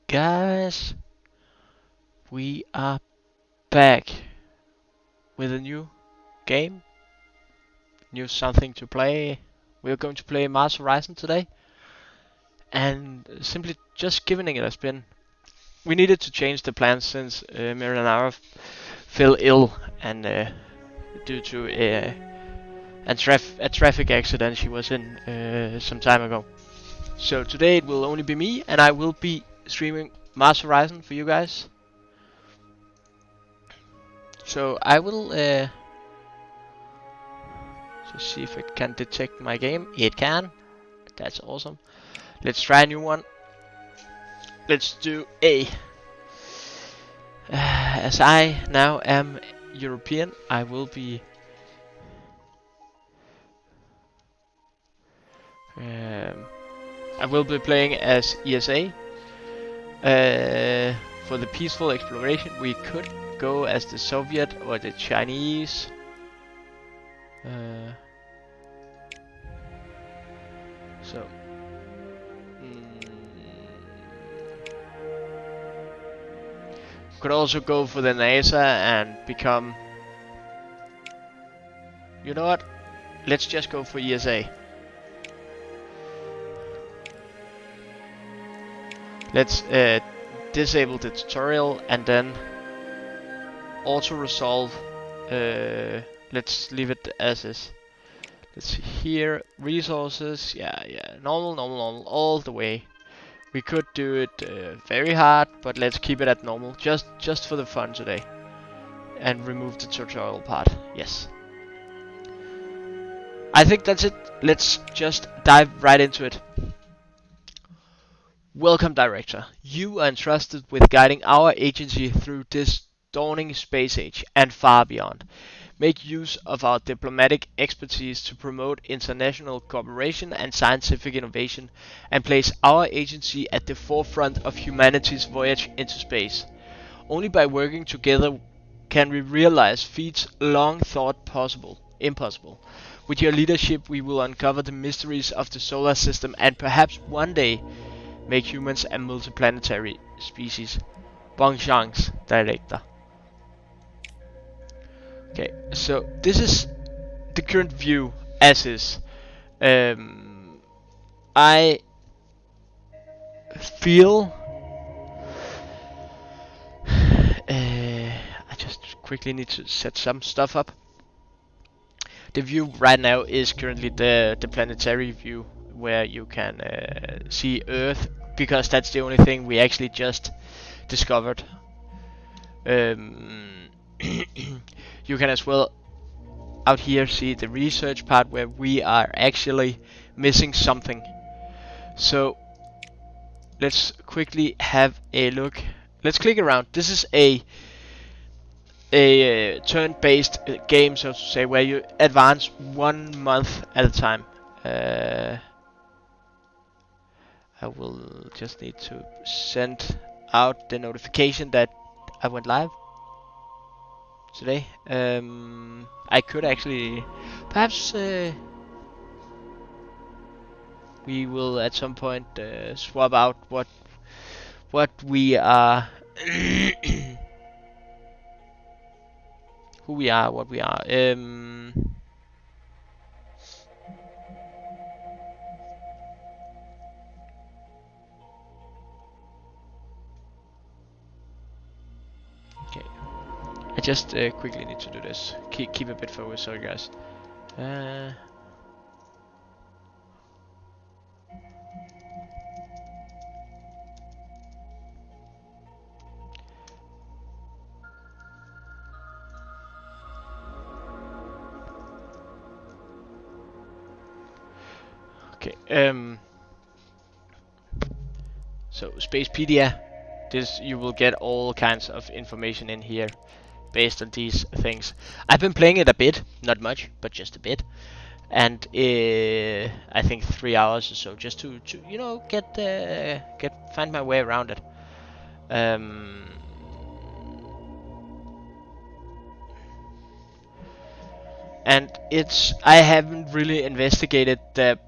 Guys, we are back with a new game, new something to play. We're going to play Mars Horizon today, and simply just giving it a spin. We needed to change the plans since Miranara fell ill, and due to a traffic accident she was in some time ago. So today it will only be me, and I will be streaming Mars Horizon for you guys. So I will just see if it can detect my game. It can. That's awesome. Let's try a new one. Let's do A. As I now am European, I will be playing as ESA. For the peaceful exploration, we could go as the Soviet or the Chinese. So could also go for the NASA and become. You know what? Let's just go for ESA. Let's disable the tutorial and then auto resolve. Let's leave it as is. Let's see here, resources. Yeah, normal, all the way. We could do it very hard, but let's keep it at normal, just for the fun today, and remove the tutorial part. Yes. I think that's it. Let's just dive right into it. Welcome, Director. You are entrusted with guiding our agency through this dawning space age and far beyond. Make use of our diplomatic expertise to promote international cooperation and scientific innovation, and place our agency at the forefront of humanity's voyage into space. Only by working together can we realize feats long thought impossible. With your leadership, we will uncover the mysteries of the solar system and perhaps one day make humans a multiplanetary species. Bon chance, Director. Okay, so this is the current view as is. I feel I just quickly need to set some stuff up. The view right now is currently the planetary view, where you can see Earth, because that's the only thing we actually just discovered. You can as well out here see the research part, where we are actually missing something. So let's quickly have a look. Let's click around. This is a turn-based game, so to say, where you advance 1 month at a time. I will just need to send out the notification that I went live today. I could actually, perhaps we will at some point swap out what we are, who we are, what we are. Okay, I just quickly need to do this. Keep a bit focused, sorry guys. Okay, so Spacepedia, this, you will get all kinds of information in here based on these things. I've been playing it a bit, not much, but just a bit, and I think 3 hours or so, just to you know, find my way around it. And I haven't really investigated the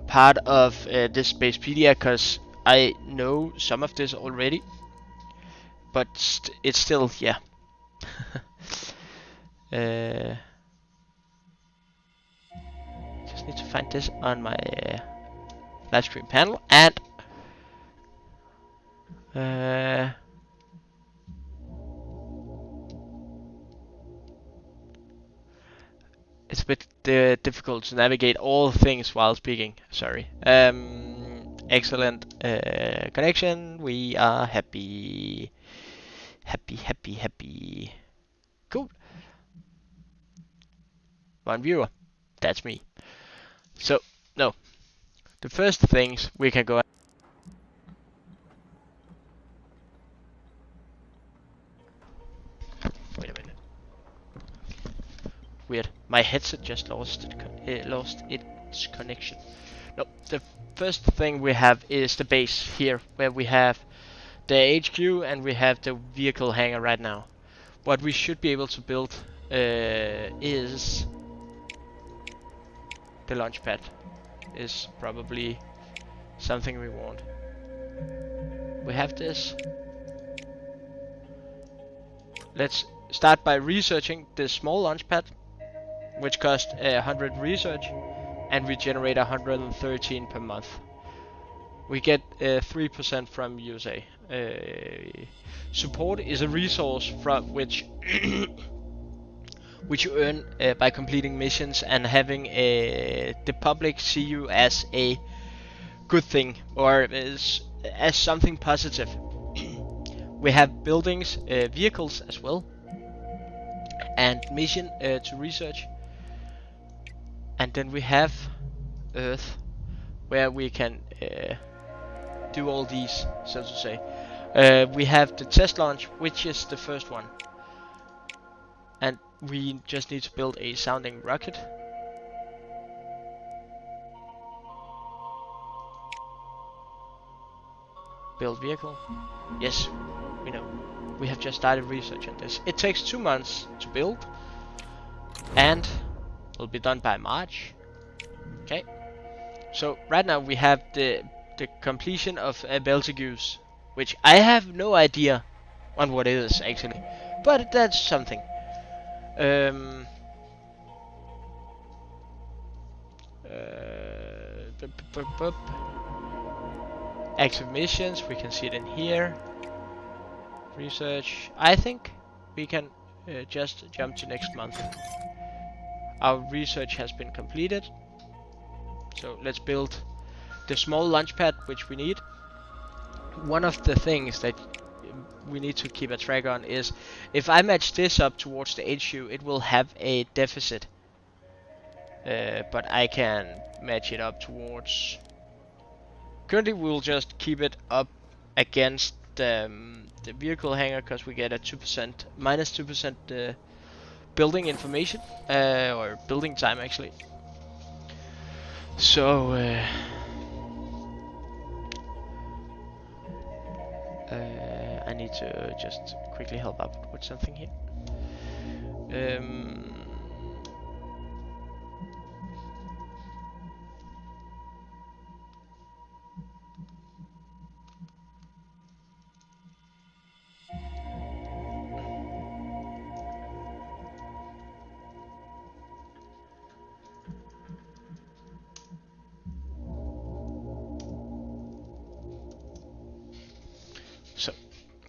part of this Spacepedia, because I know some of this already, but it's still, yeah. Just need to find this on my live stream panel, and it's a bit difficult to navigate all things while speaking. Sorry. Excellent connection. We are happy. Happy. Cool. One viewer. That's me. So, no. The first things we can go. Wait a minute. Weird. My headset just lost its connection. No, the first thing we have is the base here, where we have the HQ and we have the vehicle hangar right now. What we should be able to build is the launch pad. Is probably something we want. We have this. Let's start by researching this small launch pad, which costs 100 research, and we generate 113 per month. We get 3% from USA. Support is a resource from which you earn by completing missions and having the public see you as a good thing, or as something positive. We have buildings, vehicles as well, and mission to research. And then we have Earth, where we can do all these, so to say. We have the test launch, which is the first one. And we just need to build a sounding rocket. Build vehicle. Yes, we know. We have just started research on this. It takes 2 months to build, and will be done by March. Okay. So right now we have the completion of Belzegus, which I have no idea on what it is actually, but that's something. Active missions, we can see it in here. Research. I think we can just jump to next month. Our research has been completed. So let's build the small launch pad which we need. One of the things that we need to keep a track on is if I match this up towards the HU, it will have a deficit. But I can match it up towards... Currently we'll just keep it up against the vehicle hangar because we get a minus 2% building information, or building time actually. So I need to just quickly help out with something here. So,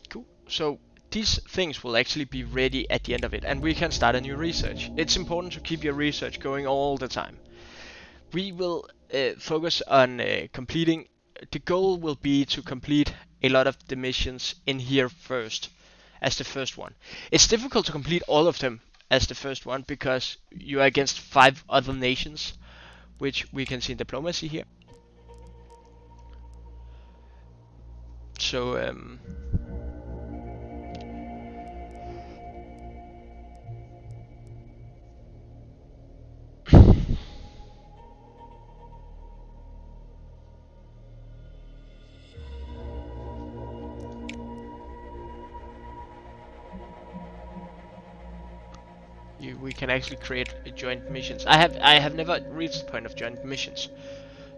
cool. So these things will actually be ready at the end of it, and we can start a new research. It's important to keep your research going all the time. We will focus on completing. The goal will be to complete a lot of the missions in here first, as the first one. It's difficult to complete all of them as the first one because you are against 5 other nations, which we can see in diplomacy here. So we can actually create joint missions. I have never reached the point of joint missions,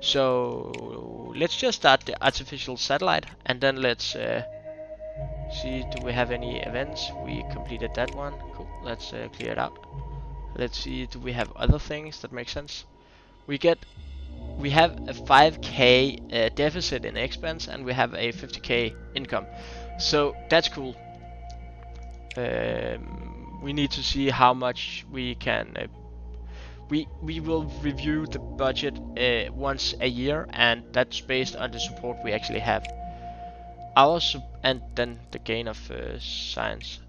So let's just start the artificial satellite, and then let's see, do we have any events? We completed that one. Cool. Let's clear it out. Let's see, do we have other things that make sense? We have a 5k deficit in expense, and we have a 50k income. So that's cool. We need to see how much we can. We will review the budget once a year, and that's based on the support we actually have. And then the gain of science.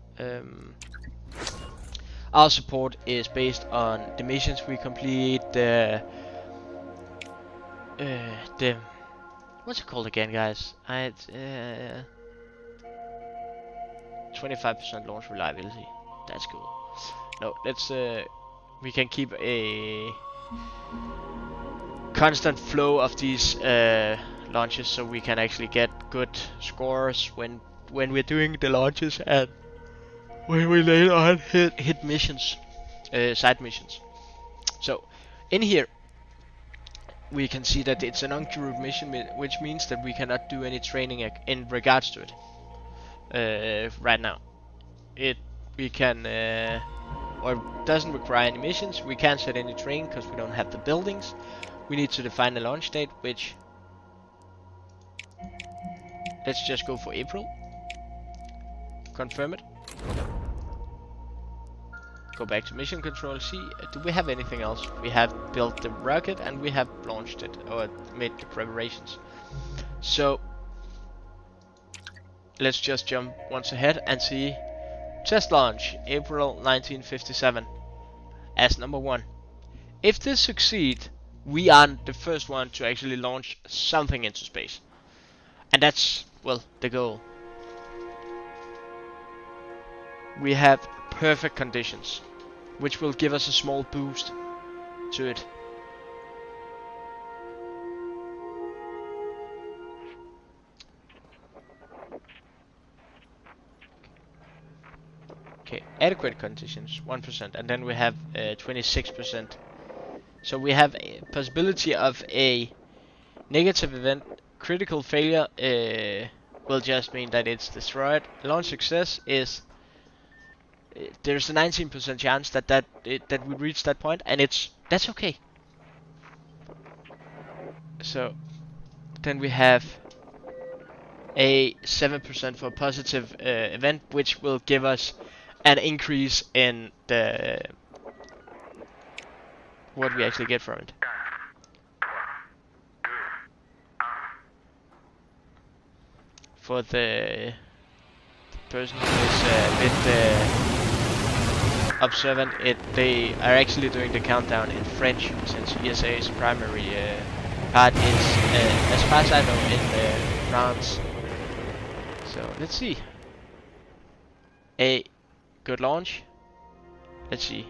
Our support is based on the missions we complete, the what's it called again, guys? 25% launch reliability. That's cool. No, let's we can keep a constant flow of these launches, so we can actually get good scores when we're doing the launches, and when we later on hit missions, side missions. So in here we can see that it's an uncrewed mission, which means that we cannot do any training in regards to it right now. We can or it doesn't require any missions. We can't set any training because we don't have the buildings. We need to define the launch date, which let's just go for April. Confirm it. Go back to mission control. See, do we have anything else? We have built the rocket and we have launched it, or made the preparations. So let's just jump once ahead and see. Test launch, April 1957, as number 1. If this succeeds, we are the first one to actually launch something into space. And that's, well, the goal. We have perfect conditions, which will give us a small boost to it. Okay, adequate conditions, 1%, and then we have 26%. So we have a possibility of a negative event. Critical failure will just mean that it's destroyed. Launch success is there's a 19% chance that we reach that point, and that's okay. So then we have a 7% for a positive event, which will give us an increase in the what we actually get from it. For the person who is a bit observant, they are actually doing the countdown in French, since ESA's primary part is, as far as I know, in France. So let's see. A good launch. Let's see.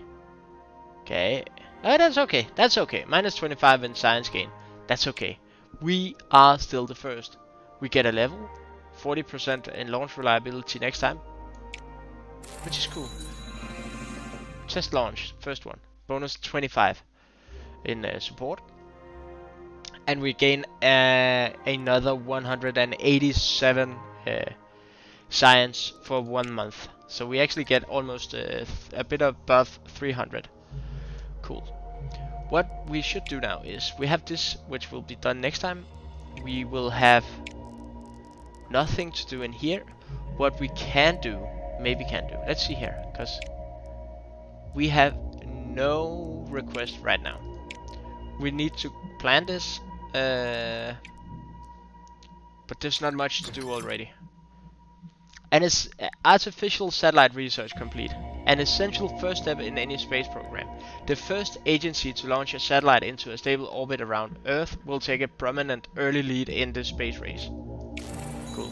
Okay. Oh, that's okay. That's okay. Minus 25 in science gain. That's okay. We are still the first. We get a level. 40% in launch reliability next time. Which is cool. Test launch. First one. Bonus 25 in support. And we gain another 187 science for 1 month. So we actually get almost a bit above 300. Cool. What we should do now is we have this, which will be done next time. We will have nothing to do in here. What we can do, maybe can do. Let's see here, because we have no request right now. We need to plan this, but there's not much to do already. And it's artificial satellite research complete. An essential first step in any space program. The first agency to launch a satellite into a stable orbit around Earth will take a prominent early lead in the space race. Cool.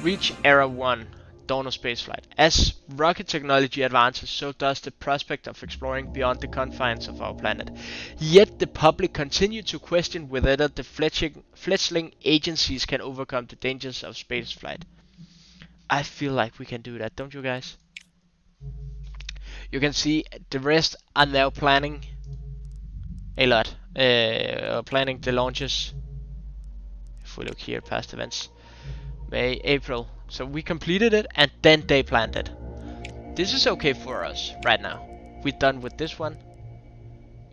Reach Era 1, dawn of spaceflight. As rocket technology advances, so does the prospect of exploring beyond the confines of our planet. Yet the public continue to question whether the fledgling agencies can overcome the dangers of spaceflight. I feel like we can do that, don't you guys? You can see the rest are now planning a lot. Planning the launches. If we look here, past events, May, April. So we completed it and then they planned it. This is okay for us right now. We're done with this one.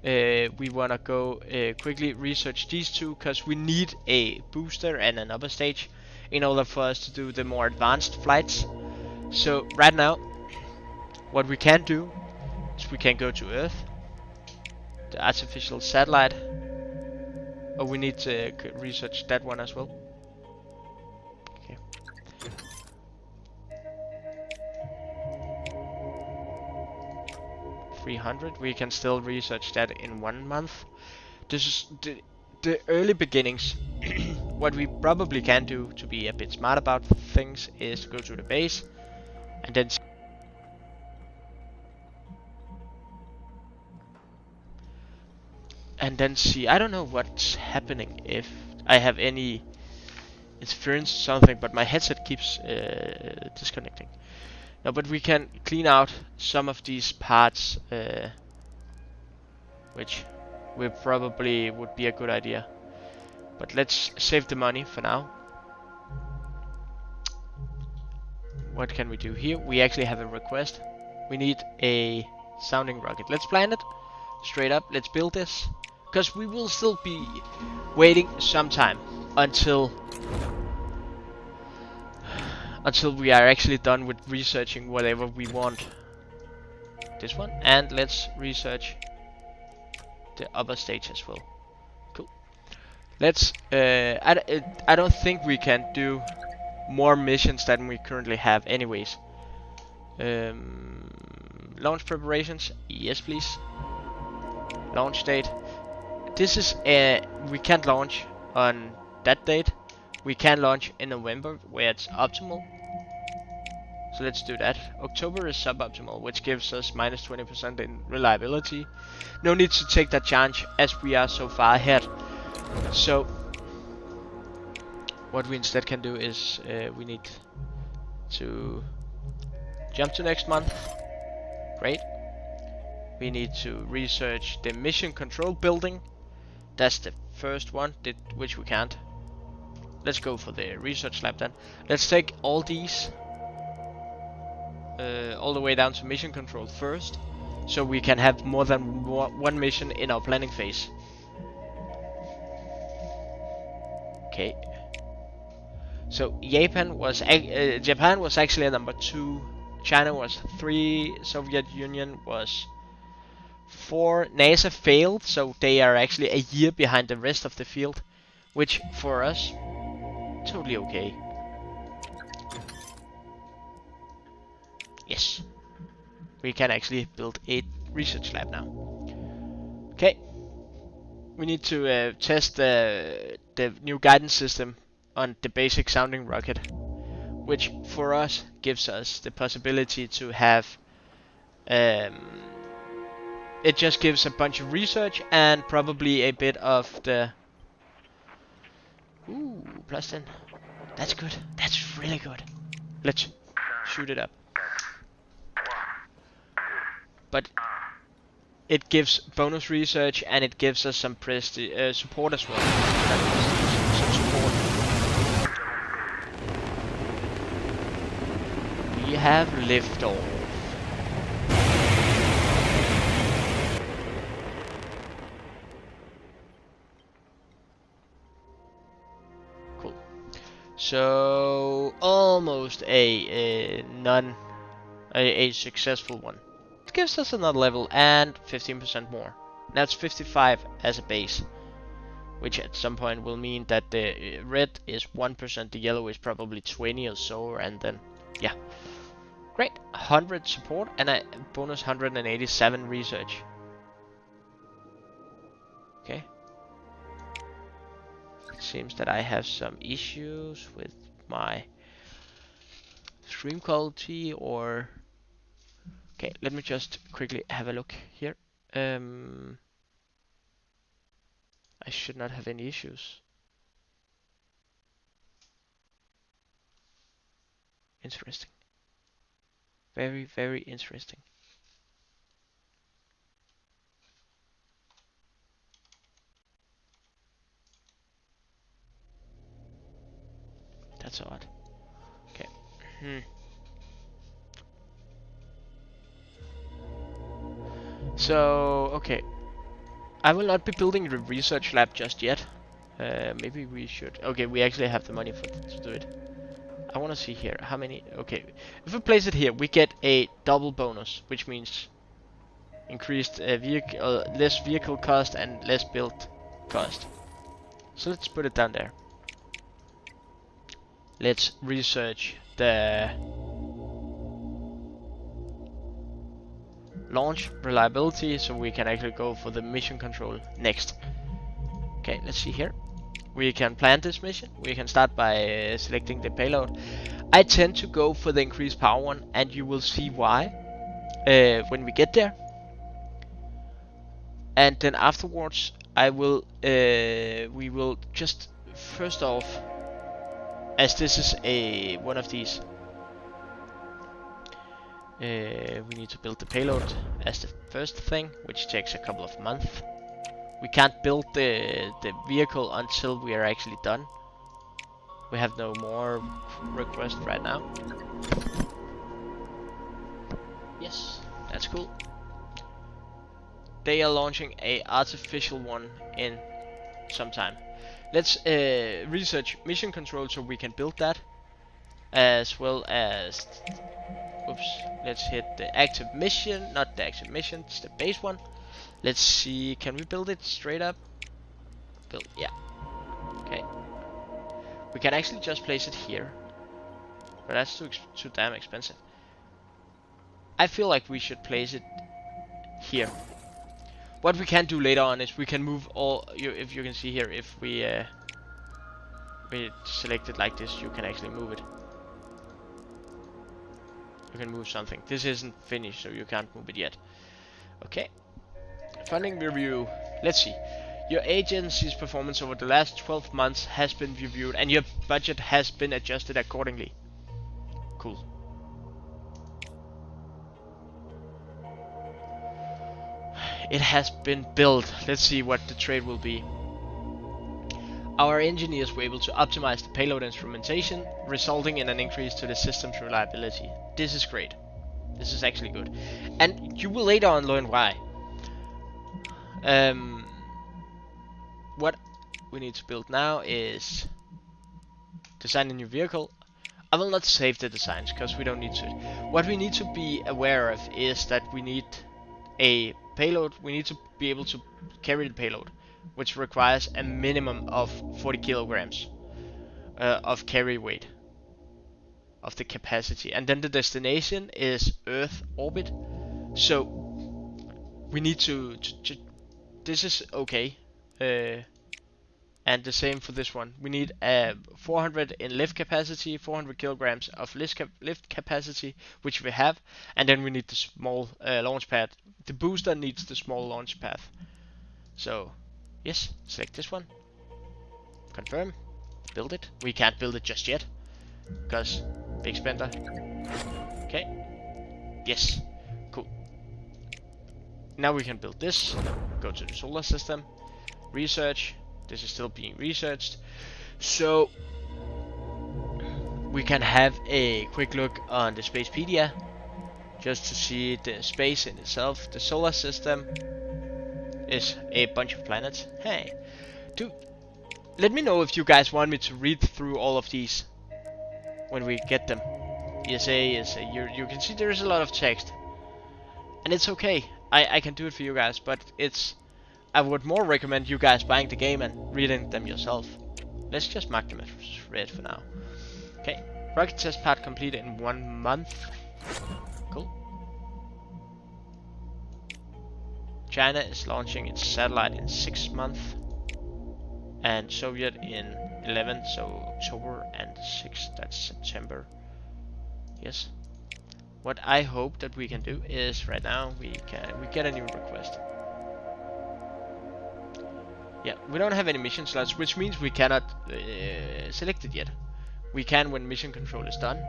We wanna go quickly research these two because we need a booster and an upper stage in order for us to do the more advanced flights. So right now, what we can do is we can go to Earth, the artificial satellite. Oh, we need to research that one as well. Okay. 300. We can still research that in 1 month. This is the early beginnings. What we probably can do to be a bit smart about things is to go to the base and then see. I don't know what's happening, if I have any interference or something, but my headset keeps disconnecting. No, but we can clean out some of these parts, which we probably would be a good idea. But let's save the money for now. What can we do here? We actually have a request. We need a sounding rocket. Let's plan it straight up. Let's build this, because we will still be waiting some time until we are actually done with researching whatever we want. This one, and let's research the upper stage as well. Cool. Let's. I don't think we can do more missions than we currently have, anyways. Launch preparations, yes, please. Launch date. This is we can't launch on that date. We can launch in November, where it's optimal. So let's do that. October is suboptimal, which gives us minus 20% in reliability. No need to take that chance as we are so far ahead. So what we instead can do is we need to jump to next month. Great. We need to research the mission control building. That's the first one, which we can't. Let's go for the research lab then. Let's take all these all the way down to mission control first, so we can have more than one mission in our planning phase. Okay. So Japan was actually number 2. China was 3. Soviet Union was 4. NASA failed, so they are actually a year behind the rest of the field, which for us, totally okay. Yes, we can actually build a research lab now. Okay, we need to test the new guidance system on the basic sounding rocket, which for us gives us the possibility to have it just gives a bunch of research and probably a bit of the +10. That's good. That's really good. Let's shoot it up. But it gives bonus research and it gives us some support as well. Some support. We have liftoff. Cool. So almost a successful one. It gives us another level and 15% more. That's 55 as a base, which at some point will mean that the red is 1%, the yellow is probably 20 or so, and then yeah. Great, 100 support and a bonus 187 research. Okay. It seems that I have some issues with my stream quality, or okay, let me just quickly have a look here. I should not have any issues. Interesting. Very, very interesting. That's odd. Okay. Hmm. So, okay. I will not be building the research lab just yet. Maybe we should. Okay, we actually have the money to do it. I want to see here how many. Okay, if we place it here, we get a double bonus, which means increased less vehicle cost and less build cost. So let's put it down there. Let's research the launch reliability so we can actually go for the mission control next. Okay, let's see here. We can plan this mission. We can start by selecting the payload. I tend to go for the increased power one, and you will see why when we get there. And then afterwards, I will we will just first off, as this is one of these, we need to build the payload as the first thing, which takes a couple of months. We can't build the vehicle until we are actually done. We have no more requests right now. Yes, that's cool. They are launching a artificial one in some time. Let's research mission control so we can build that, as well as, oops, let's hit the active mission, not the active mission, it's the base one. Let's see, can we build it straight up? Build, yeah. Okay. We can actually just place it here, but that's too damn expensive. I feel like we should place it here. What we can do later on is we can move all, if you can see here, if we select it like this, you can actually move it. You can move something. This isn't finished, so you can't move it yet. Okay. Funding review. Let's see. Your agency's performance over the last 12 months has been reviewed and your budget has been adjusted accordingly. Cool. It has been built. Let's see what the trade will be. Our engineers were able to optimize the payload instrumentation, resulting in an increase to the system's reliability. This is great. This is actually good. And you will later on learn why. What we need to build now is design a new vehicle. I will not save the designs because we don't need to. What we need to be aware of is that we need a payload. We need to be able to carry the payload, which requires a minimum of 40 kilograms of carry weight of the capacity. And then the destination is Earth orbit. So we need to this is okay. And the same for this one. We need 400 in lift capacity, 400 kilograms of lift capacity, which we have, and then we need the small launch pad. The booster needs the small launch path. So, yes, select this one. Confirm. Build it. We can't build it just yet, because big spender. Okay. Yes. Cool. Now we can build this. Go to the solar system. Research. This is still being researched, so we can have a quick look on the Spacepedia just to see the space in itself. The solar system is a bunch of planets. Hey, let me know if you guys want me to read through all of these when we get them. ESA, you can see there's a lot of text, and it's okay. I can do it for you guys, but I would more recommend you guys buying the game and reading them yourself. Let's just mark them as read for now. Okay, rocket test pad completed in 1 month. Cool. China is launching its satellite in 6 months, and Soviet in 11, so October, and 6, that's September. Yes. What I hope that we can do is right now we get a new request. Yeah, we don't have any mission slots, which means we cannot select it yet. We can when mission control is done.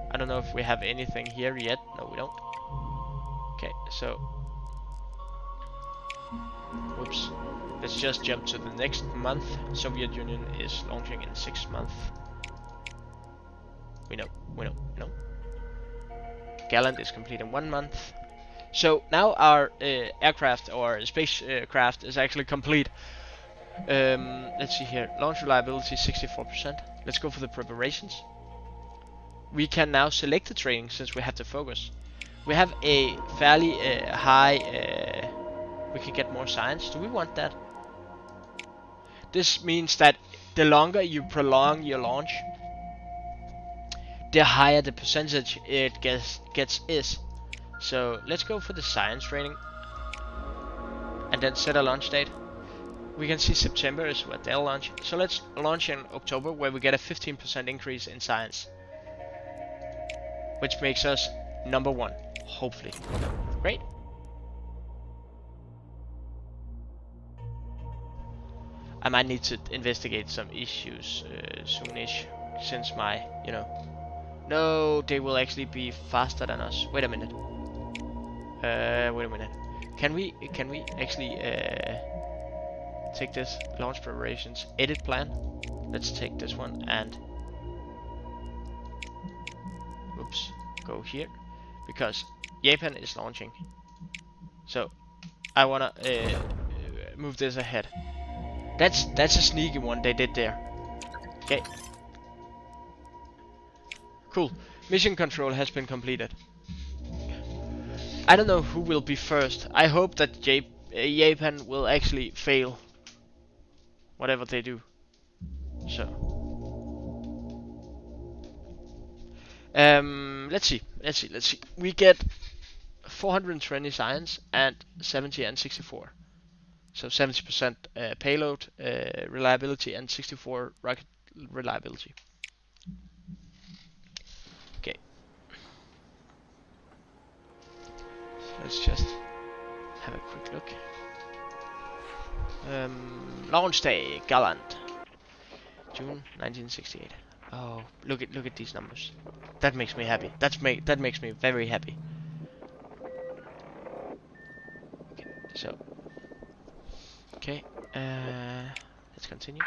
I don't know if we have anything here yet. No, we don't. Okay, so whoops. Let's just jump to the next month. Soviet Union is launching in 6 months. We know. Gallant is complete in 1 month. So now our aircraft or spacecraft is actually complete. Let's see here. Launch reliability 64%. Let's go for the preparations. We can now select the training since we have the focus. We have a fairly high. We can get more science. Do we want that? This means that the longer you prolong your launch, the higher the percentage it gets is. So let's go for the science training and then set a launch date. We can see September is what they'll launch. So let's launch in October where we get a 15% increase in science, which makes us number 1, hopefully. Great. I might need to investigate some issues soonish, since my, no, they will actually be faster than us. Wait a minute. Can we actually take this launch preparations edit plan? Let's take this one and oops, go here because Japan is launching. So I wanna move this ahead. That's a sneaky one they did there. Okay. Cool. Mission control has been completed. I don't know who will be first. I hope that Japan will actually fail. Whatever they do. So. Let's see. We get 420 science and 70 and 64. So 70% payload reliability and 64 rocket reliability. Okay. Let's just have a quick look. Launch day, Gallant, June 1968. Oh, look at these numbers. That makes me happy. That makes me very happy. Okay, so. Okay, let's continue.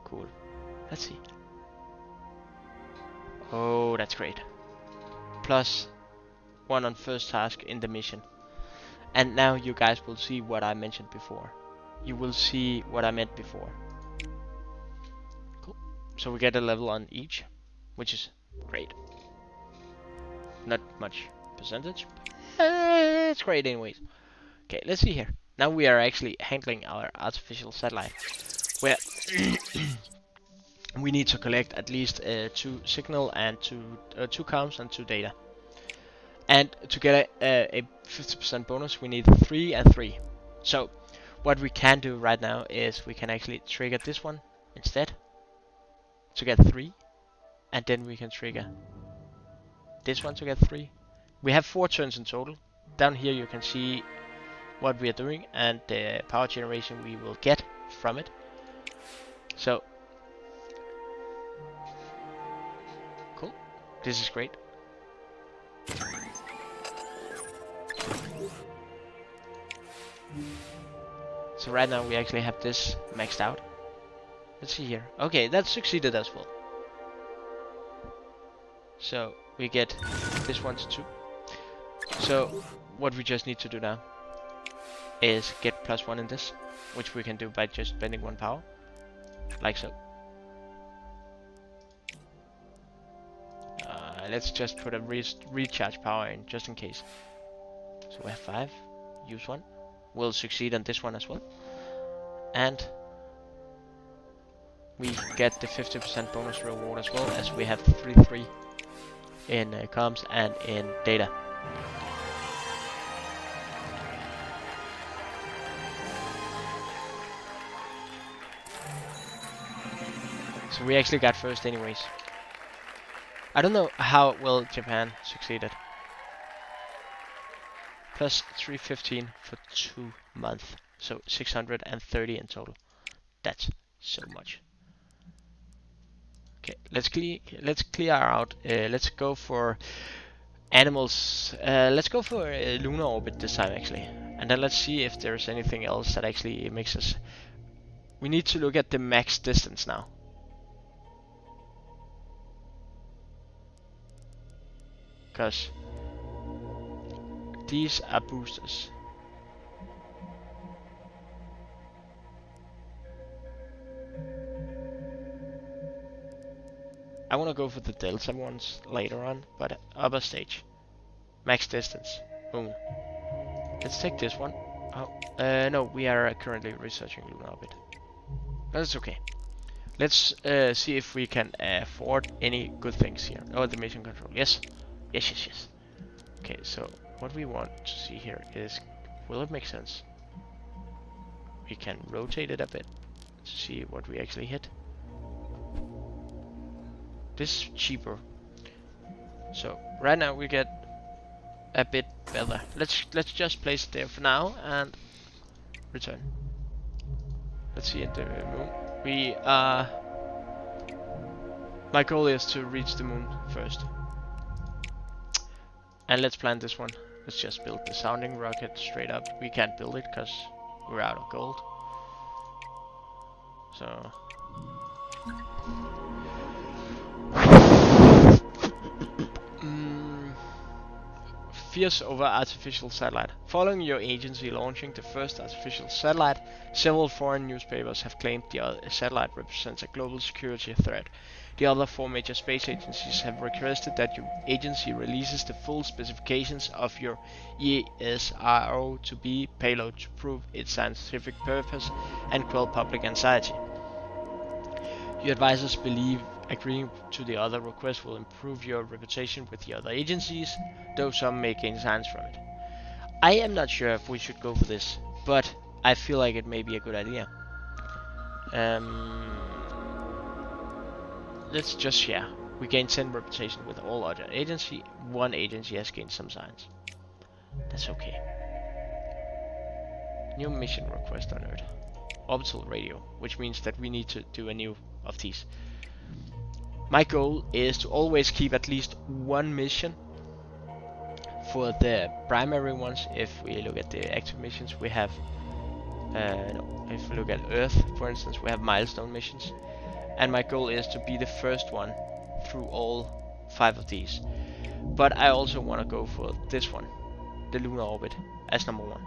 Cool. Let's see. Oh, that's great. +1 on first task in the mission. And now you guys will see what I mentioned before. You will see what I meant before. Cool. So we get a level on each, which is great. Not much percentage, but it's great anyways. Okay, let's see here. Now we are actually handling our artificial satellite, where we need to collect at least 2 signal and 2 comms and 2 data. And to get a 50% bonus, we need 3 and 3. So what we can do right now is we can actually trigger this one instead to get 3, and then we can trigger this one to get 3. We have 4 turns in total. Down here you can see what we are doing and the power generation we will get from it. So cool. This is great. So right now we actually have this maxed out. Let's see here. Okay, that succeeded as well. So we get this one to 2. So what we just need to do now is get +1 in this, which we can do by just spending 1 power, like so. Let's just put a recharge power in just in case. So we have 5. Use 1. We'll succeed on this one as well, and we get the 50% bonus reward as well, as we have 3 in comms and in data. So we actually got first anyways. I don't know how well Japan succeeded. plus 315 for 2 months. So 630 in total. That's so much. Okay, let's clear out. Let's go for animals. Let's go for lunar orbit this time actually, and then let's see if there's anything else that actually makes us. We need to look at the max distance now. Because these are boosters. I want to go for the delta ones later on, but upper stage. Max distance. Boom. Let's take this one. Oh, no, we are currently researching lunar orbit. That's okay. Let's see if we can afford any good things here. Oh, the mission control. Yes. Yes, yes, yes. Okay, so what we want to see here is, will it make sense? We can rotate it a bit to see what we actually hit. This is cheaper. So right now we get a bit better. Let's just place it there for now and return. Let's see at the moon. We my goal is to reach the moon first. And let's plan this one. Let's just build the sounding rocket straight up. We can't build it because we're out of gold. So fears over artificial satellite. Following your agency launching the first artificial satellite, several foreign newspapers have claimed the satellite represents a global security threat. The other 4 major space agencies have requested that your agency releases the full specifications of your ESRO-2B payload to prove its scientific purpose and quell public anxiety. Your advisors believe agreeing to the other request will improve your reputation with the other agencies, though some may gain signs from it. I am not sure if we should go for this, but I feel like it may be a good idea. Let's just share. We gain 10 reputation with all other agency. One agency has gained some signs. That's okay. New mission request on Earth. Orbital radio, which means that we need to do a new of these. My goal is to always keep at least one mission for the primary ones. If we look at the active missions, we have if we look at Earth, for instance, we have milestone missions, and my goal is to be the first one through all 5 of these. But I also want to go for this one, the lunar orbit, as number 1.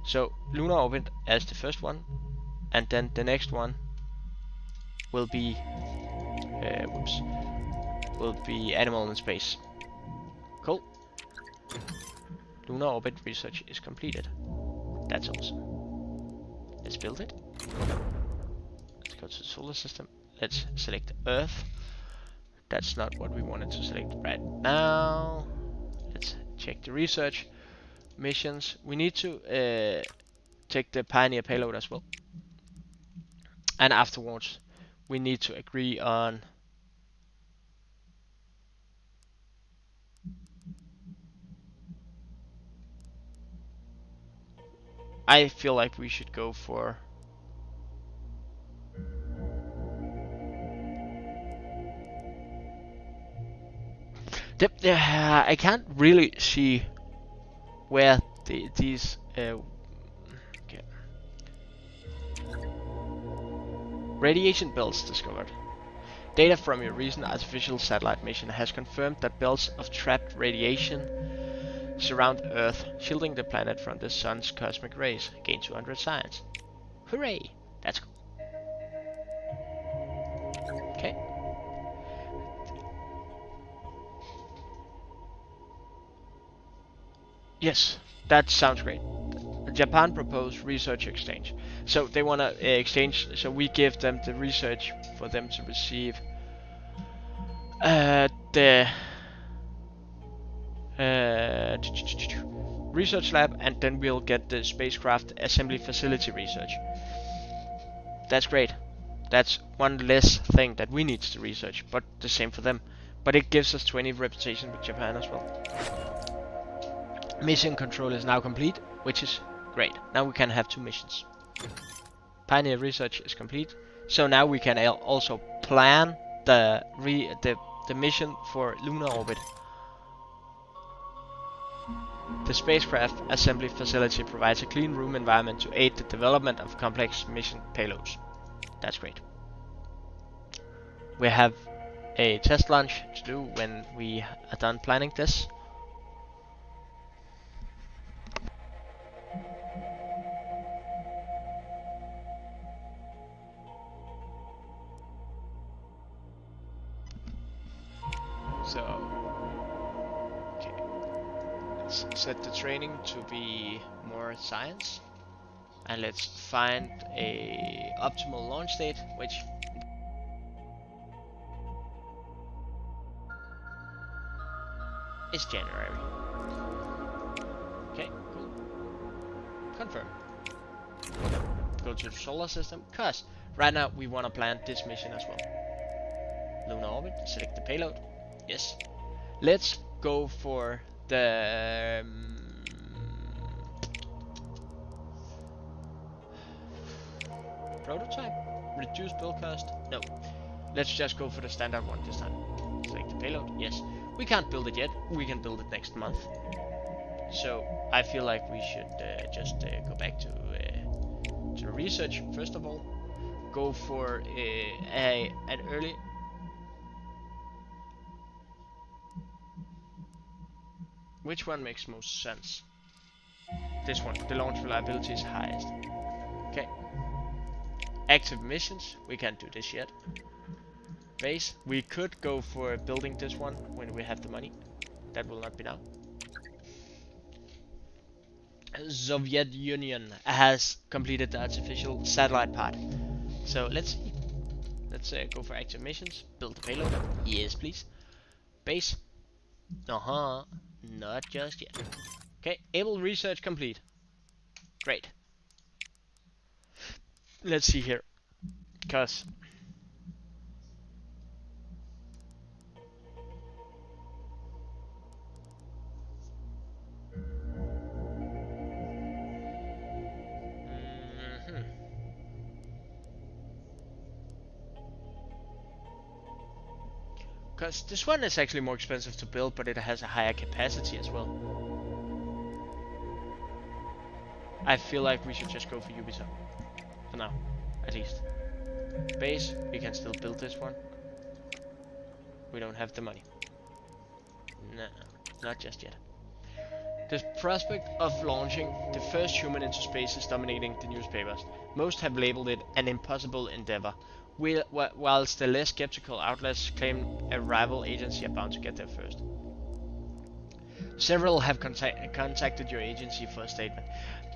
So lunar orbit as the first one, and then the next one will be animal in space. Cool. Lunar orbit research is completed. That's awesome. Let's build it. Let's go to the solar system. Let's select Earth. That's not what we wanted to select right now. Let's check the research missions. We need to take the Pioneer payload as well. And afterwards, we need to agree on I feel like we should go for I can't really see where these okay. Radiation belts discovered. Data from your recent artificial satellite mission has confirmed that belts of trapped radiation surround Earth, shielding the planet from the sun's cosmic rays. Gain 200 science. Hooray! That's cool. Okay. Yes, that sounds great. Japan proposed research exchange. So they want to exchange, so we give them the research for them to receive the research lab, and then we'll get the spacecraft assembly facility research. That's great. That's one less thing that we need to research, but the same for them. But it gives us 20 reputation with Japan as well. Mission control is now complete, which is great. Now we can have 2 missions. Pioneer research is complete, so now we can also plan the mission for lunar orbit. The spacecraft assembly facility provides a clean room environment to aid the development of complex mission payloads. That's great. We have a test launch to do when we are done planning this. So, okay, let's set the training to be more science, and let's find a optimal launch date, which is January. Okay, cool. Confirm. Go to the solar system, cause right now we want to plan this mission as well. Lunar orbit, select the payload. Yes. Let's go for the prototype. Reduce build cost. No. Let's just go for the standard one this time. Select the payload. Yes. We can't build it yet. We can build it next month. So I feel like we should just go back to the research first of all. Go for an early. Which one makes most sense? This one. The launch reliability is highest. Okay. Active missions. We can't do this yet. Base. We could go for building this one when we have the money. That will not be now. Soviet Union has completed the artificial satellite part. So let's see. Let's go for active missions. Build the payload. Yes, please. Base. Not just yet. Okay, able research complete. Great. Let's see here. Cause because this one is actually more expensive to build, but it has a higher capacity as well. I feel like we should just go for Jupiter. For now, at least. Base, we can still build this one. We don't have the money. No, not just yet. The prospect of launching the first human into space is dominating the newspapers. Most have labeled it an impossible endeavor, whilst the less skeptical outlets claim a rival agency are bound to get there first. Several have contacted your agency for a statement.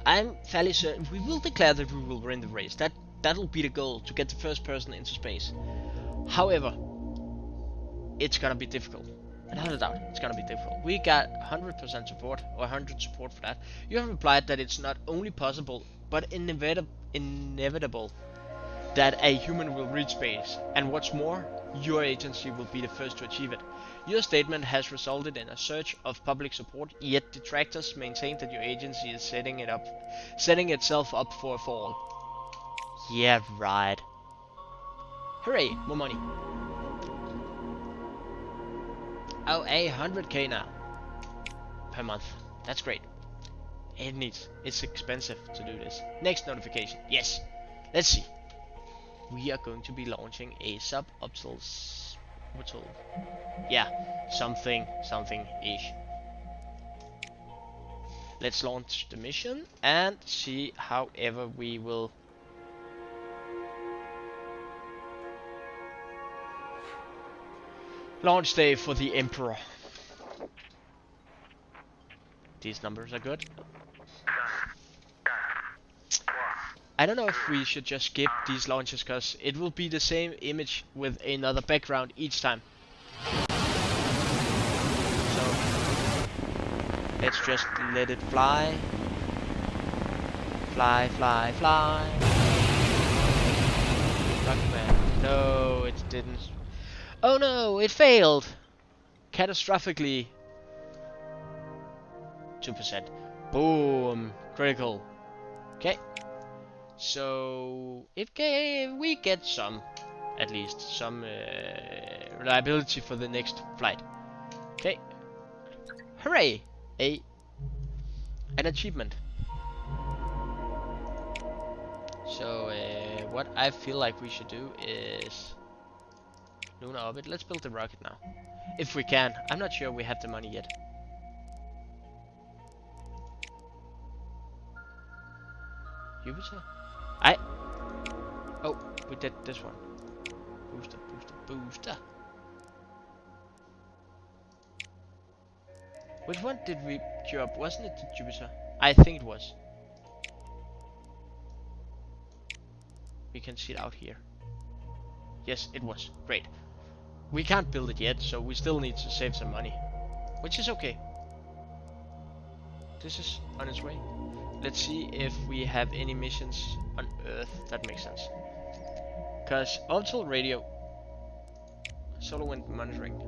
I'm fairly certain we will declare that we will win the race. That'll be the goal, to get the first person into space. However, it's gonna be difficult. Without a doubt, it's gonna be difficult. We got 100% support, or 100 support for that. You have replied that it's not only possible, but inevitable that a human will reach space, and what's more, your agency will be the first to achieve it. Your statement has resulted in a surge of public support, yet detractors maintain that your agency is setting itself up for a fall. Yeah, right. Hooray, more money. Oh, 100k now. Per month. That's great. It's expensive to do this. Next notification. Yes. Let's see. We are going to be launching a sub-orbital. Yeah, something-ish. Let's launch the mission and see however we will. Launch day for the Emperor. These numbers are good. I don't know if we should just skip these launches, because it will be the same image with another background each time. So let's just let it fly. Fly, fly, fly. Rockman. No, it didn't. Oh no, it failed! Catastrophically. 2%. Boom! Critical. Okay. So if we get some, at least some reliability for the next flight. Okay. Hooray! An achievement. So what I feel like we should do is lunar orbit. Let's build the rocket now, if we can. I'm not sure we have the money yet. Jupiter? Oh, we did this one. Booster, booster, booster. Which one did we queue up? Wasn't it the Jupiter? I think it was. We can see it out here. Yes, it was. Great. We can't build it yet, so we still need to save some money. Which is okay. This is on its way. Let's see if we have any missions on Earth. That makes sense. Because orbital radio, solar wind monitoring.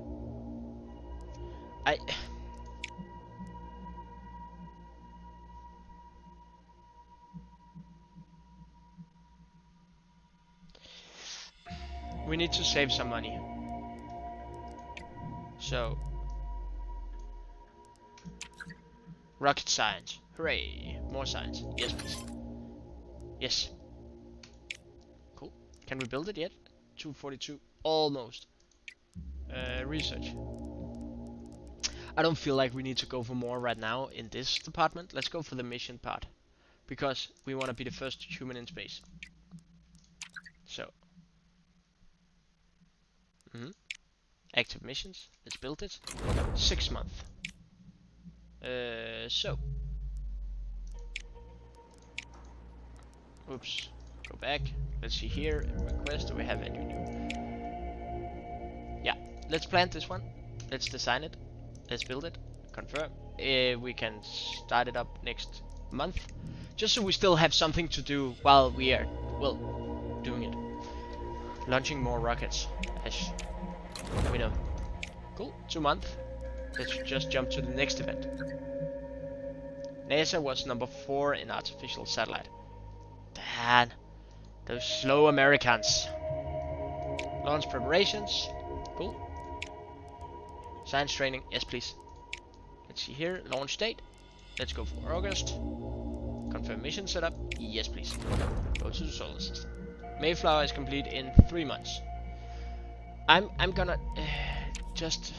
We need to save some money. So, rocket science. Hooray! More science. Yes, please. Yes. Cool. Can we build it yet? 242. Almost. Research. I don't feel like we need to go for more right now in this department. Let's go for the mission part. Because we want to be the first human in space. So. Active missions. Let's build it. 6 months. So. Oops. Go back. Let's see here. Request. Do we have any new? Yeah. Let's plant this one. Let's design it. Let's build it. Confirm. We can start it up next month. Just so we still have something to do while we are, well, doing it. Launching more rockets. As we know. Cool. 2 months. Let's just jump to the next event. NASA was number 4 in artificial satellite. Damn. Those slow Americans. Launch preparations. Cool. Science training. Yes, please. Let's see here. Launch date. Let's go for August. Confirm mission setup. Yes, please. Go to the solar system. Mayflower is complete in 3 months. I'm gonna just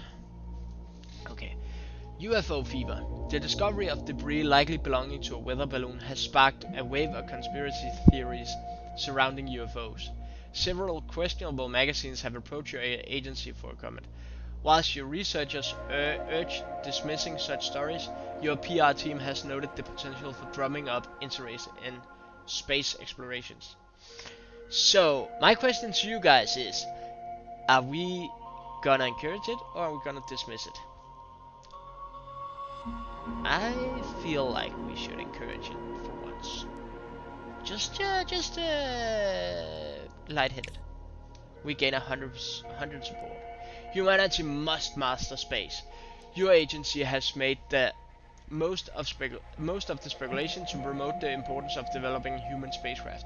okay. UFO fever. The discovery of debris likely belonging to a weather balloon has sparked a wave of conspiracy theories surrounding UFOs. Several questionable magazines have approached your agency for comment. Whilst your researchers urge dismissing such stories, your PR team has noted the potential for drumming up interest in space explorations. So, my question to you guys is, are we gonna encourage it or are we gonna dismiss it? I feel like we should encourage it for once. Just lightheaded. We gain 100 support. Humanity must master space. Your agency has made the most of the speculation to promote the importance of developing human spacecraft.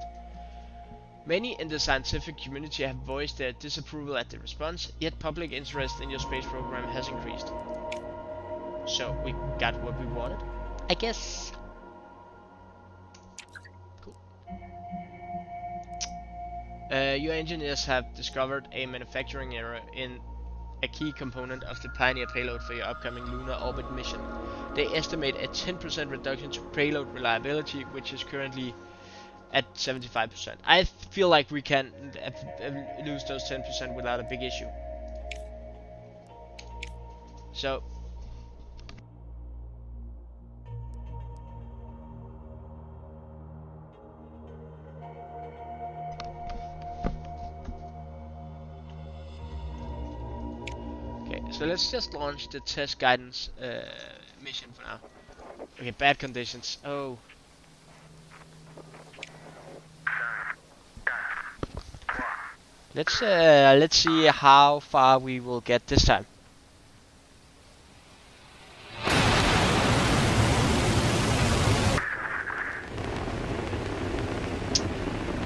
Many in the scientific community have voiced their disapproval at the response, yet public interest in your space program has increased. So, we got what we wanted, I guess. Cool. Your engineers have discovered a manufacturing error in a key component of the Pioneer payload for your upcoming lunar orbit mission. They estimate a 10% reduction to payload reliability, which is currently at 75%. I feel like we can lose those 10% without a big issue. So, okay, so let's just launch the test guidance mission for now. Okay, bad conditions. Oh. Let's see how far we will get this time.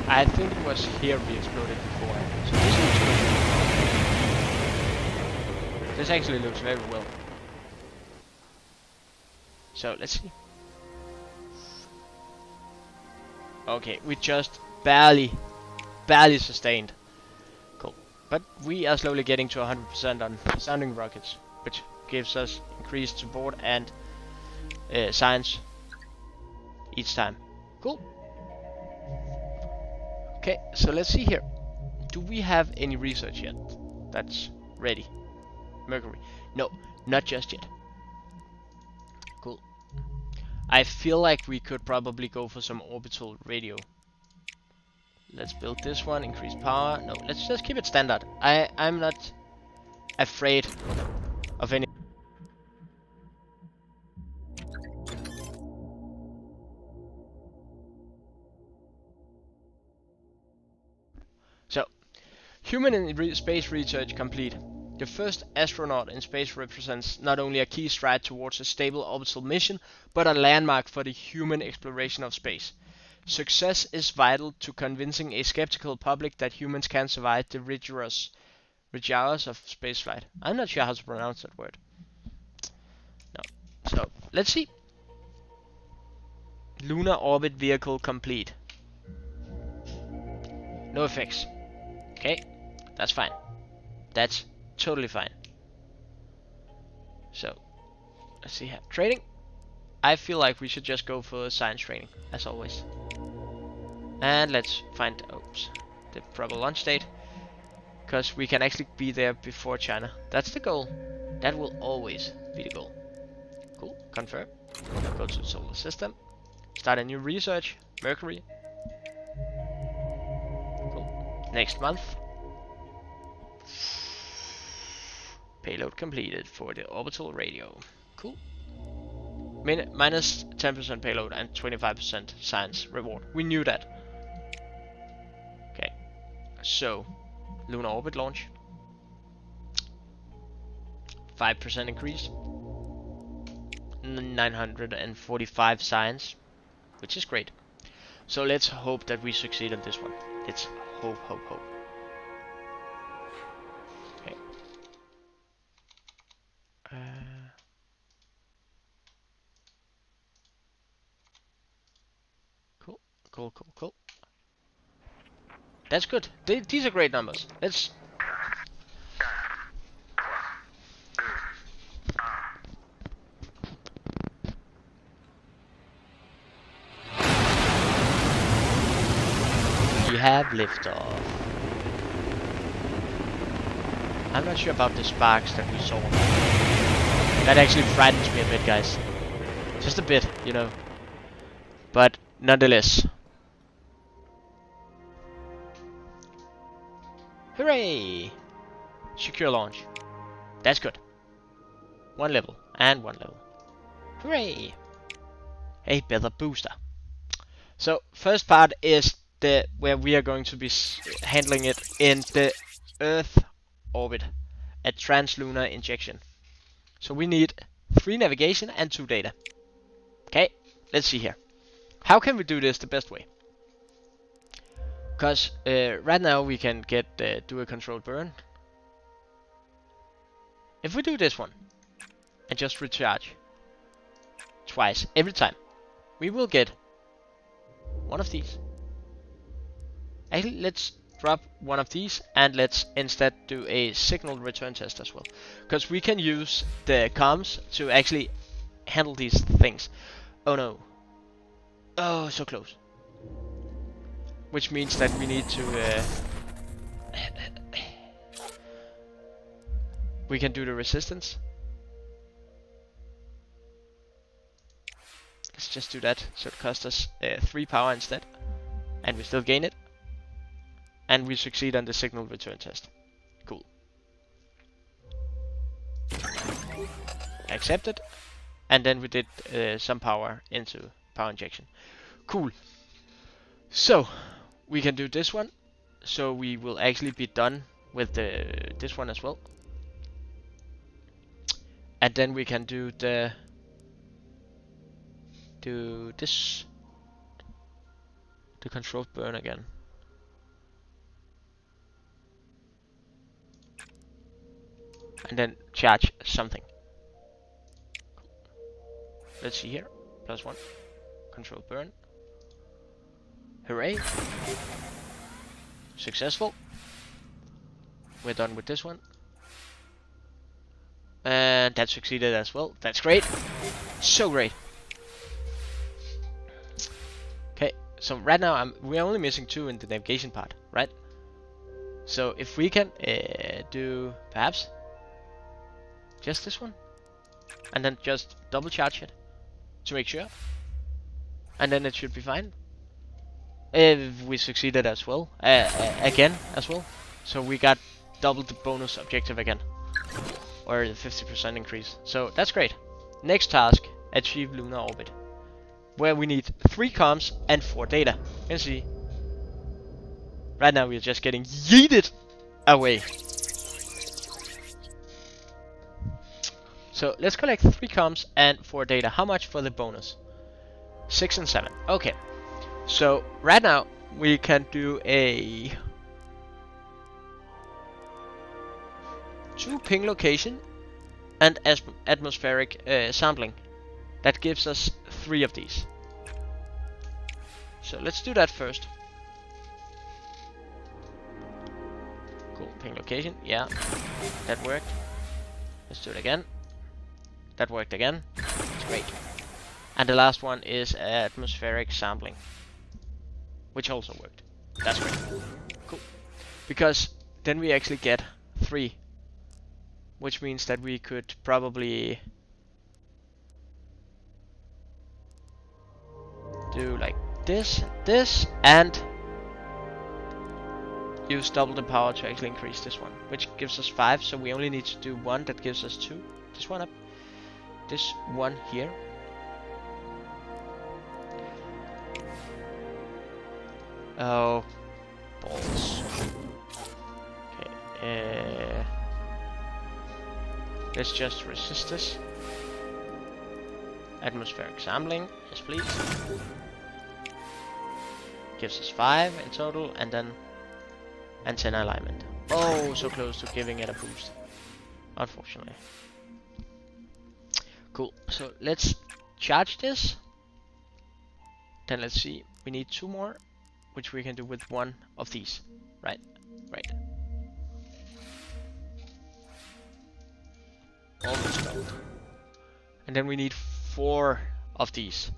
I think it was here we exploded before. So this looks good. This actually looks very well. So let's see. Okay, we just barely sustained. Cool. But we are slowly getting to 100% on sounding rockets, which gives us increased support and science each time. Cool. Okay, so let's see here. Do we have any research yet that's ready? Mercury. No, not just yet. Cool. I feel like we could probably go for some orbital radio. Let's build this one, increase power. No, let's just keep it standard. I'm not afraid of any. So, human in space research complete. The first astronaut in space represents not only a key stride towards a stable orbital mission, but a landmark for the human exploration of space. Success is vital to convincing a skeptical public that humans can survive the rigorous of spaceflight. I'm not sure how to pronounce that word. No. So, let's see. Lunar orbit vehicle complete. No effects. Okay, that's fine. That's totally fine. So, let's see here. Training. I feel like we should just go for science training, as always. And let's find, oops, the proper launch date. Because we can actually be there before China. That's the goal. That will always be the goal. Cool, confirm. Go to the solar system. Start a new research. Mercury. Cool. Next month. Payload completed for the orbital radio. Cool. Minus 10% payload and 25% science reward. We knew that. Okay. So, lunar orbit launch. 5% increase. 945 science, which is great. So let's hope that we succeed on this one. Let's hope. Okay. Cool. That's good. These are great numbers. Let's. We have liftoff. I'm not sure about the sparks that we saw. That actually frightens me a bit, guys. Just a bit, you know. But nonetheless. Hooray! Secure launch. That's good. One level. And one level. Hooray! A better booster. So, first part is where we are going to be handling it in the Earth orbit. A translunar injection. So we need 3 navigation and 2 data. Okay, let's see here. How can we do this the best way? Because right now we can do a controlled burn. If we do this one and just recharge twice every time, we will get one of these. Actually, let's drop one of these and let's instead do a signal return test as well. Because we can use the comms to actually handle these things. Oh no. Oh, so close. Which means that we need to... we can do the resistance. Let's just do that, so it costs us 3 power instead. And we still gain it. And we succeed on the signal return test. Cool. Accepted. And then we did some power into power injection. Cool. So, we can do this one. So we will actually be done with this one as well. And then we can do this. The controlled burn again. and then charge something. Let's see here. +1. Control burn. Hooray. Successful. We're done with this one. And that succeeded as well. That's great. So great. Okay, so right now we're only missing 2 in the navigation part, right? So if we can do perhaps just this one, and then just double charge it to make sure, and then it should be fine. If we succeeded as well, again as well, so we got double the bonus objective again, or the 50% increase. So that's great. Next task: achieve lunar orbit, where we need 3 comms and 4 data. You can see right now we're just getting yeeted away. So let's collect 3 comms and 4 data. How much for the bonus? 6 and 7. Okay. So right now we can do a 2 ping location and atmospheric sampling. That gives us 3 of these. So let's do that first. Cool, ping location, yeah, that worked. Let's do it again. That worked again. It's great. And the last one is atmospheric sampling, which also worked. That's great. Cool. Because then we actually get 3, which means that we could probably do like this, and use double the power to actually increase this one, which gives us 5. So we only need to do 1 that gives us 2. This one up, this one here. Oh, balls. Okay, let's just resist this. Atmospheric sampling, yes please. Gives us 5 in total, and then antenna alignment. Oh, so close to giving it a boost, unfortunately. Cool, so let's charge this. Then let's see, we need 2 more, which we can do with 1 of these. Right, right. Almost done. And then we need 4 of these.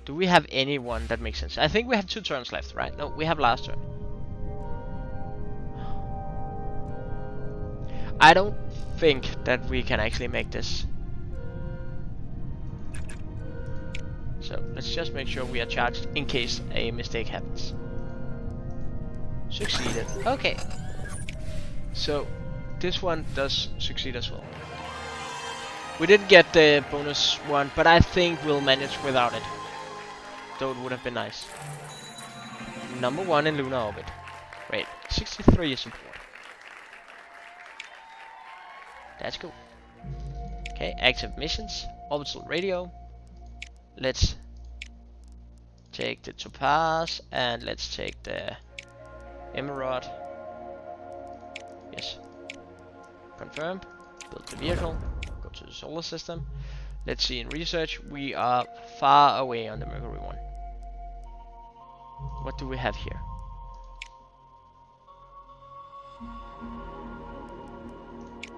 Do we have any one that makes sense? I think we have 2 turns left, right? No, we have last turn. I don't think that we can actually make this. So let's just make sure we are charged in case a mistake happens. Succeeded. Okay. So this one does succeed as well. We didn't get the bonus one, but I think we'll manage without it. Though it would have been nice. Number 1 in lunar orbit. Wait, 63 support. That's cool. Okay, active missions, orbital radio. Let's take the Topaz and let's take the Emerald. Yes. Confirm. Build the vehicle. Go to the solar system. Let's see, in research we are far away on the Mercury one. What do we have here?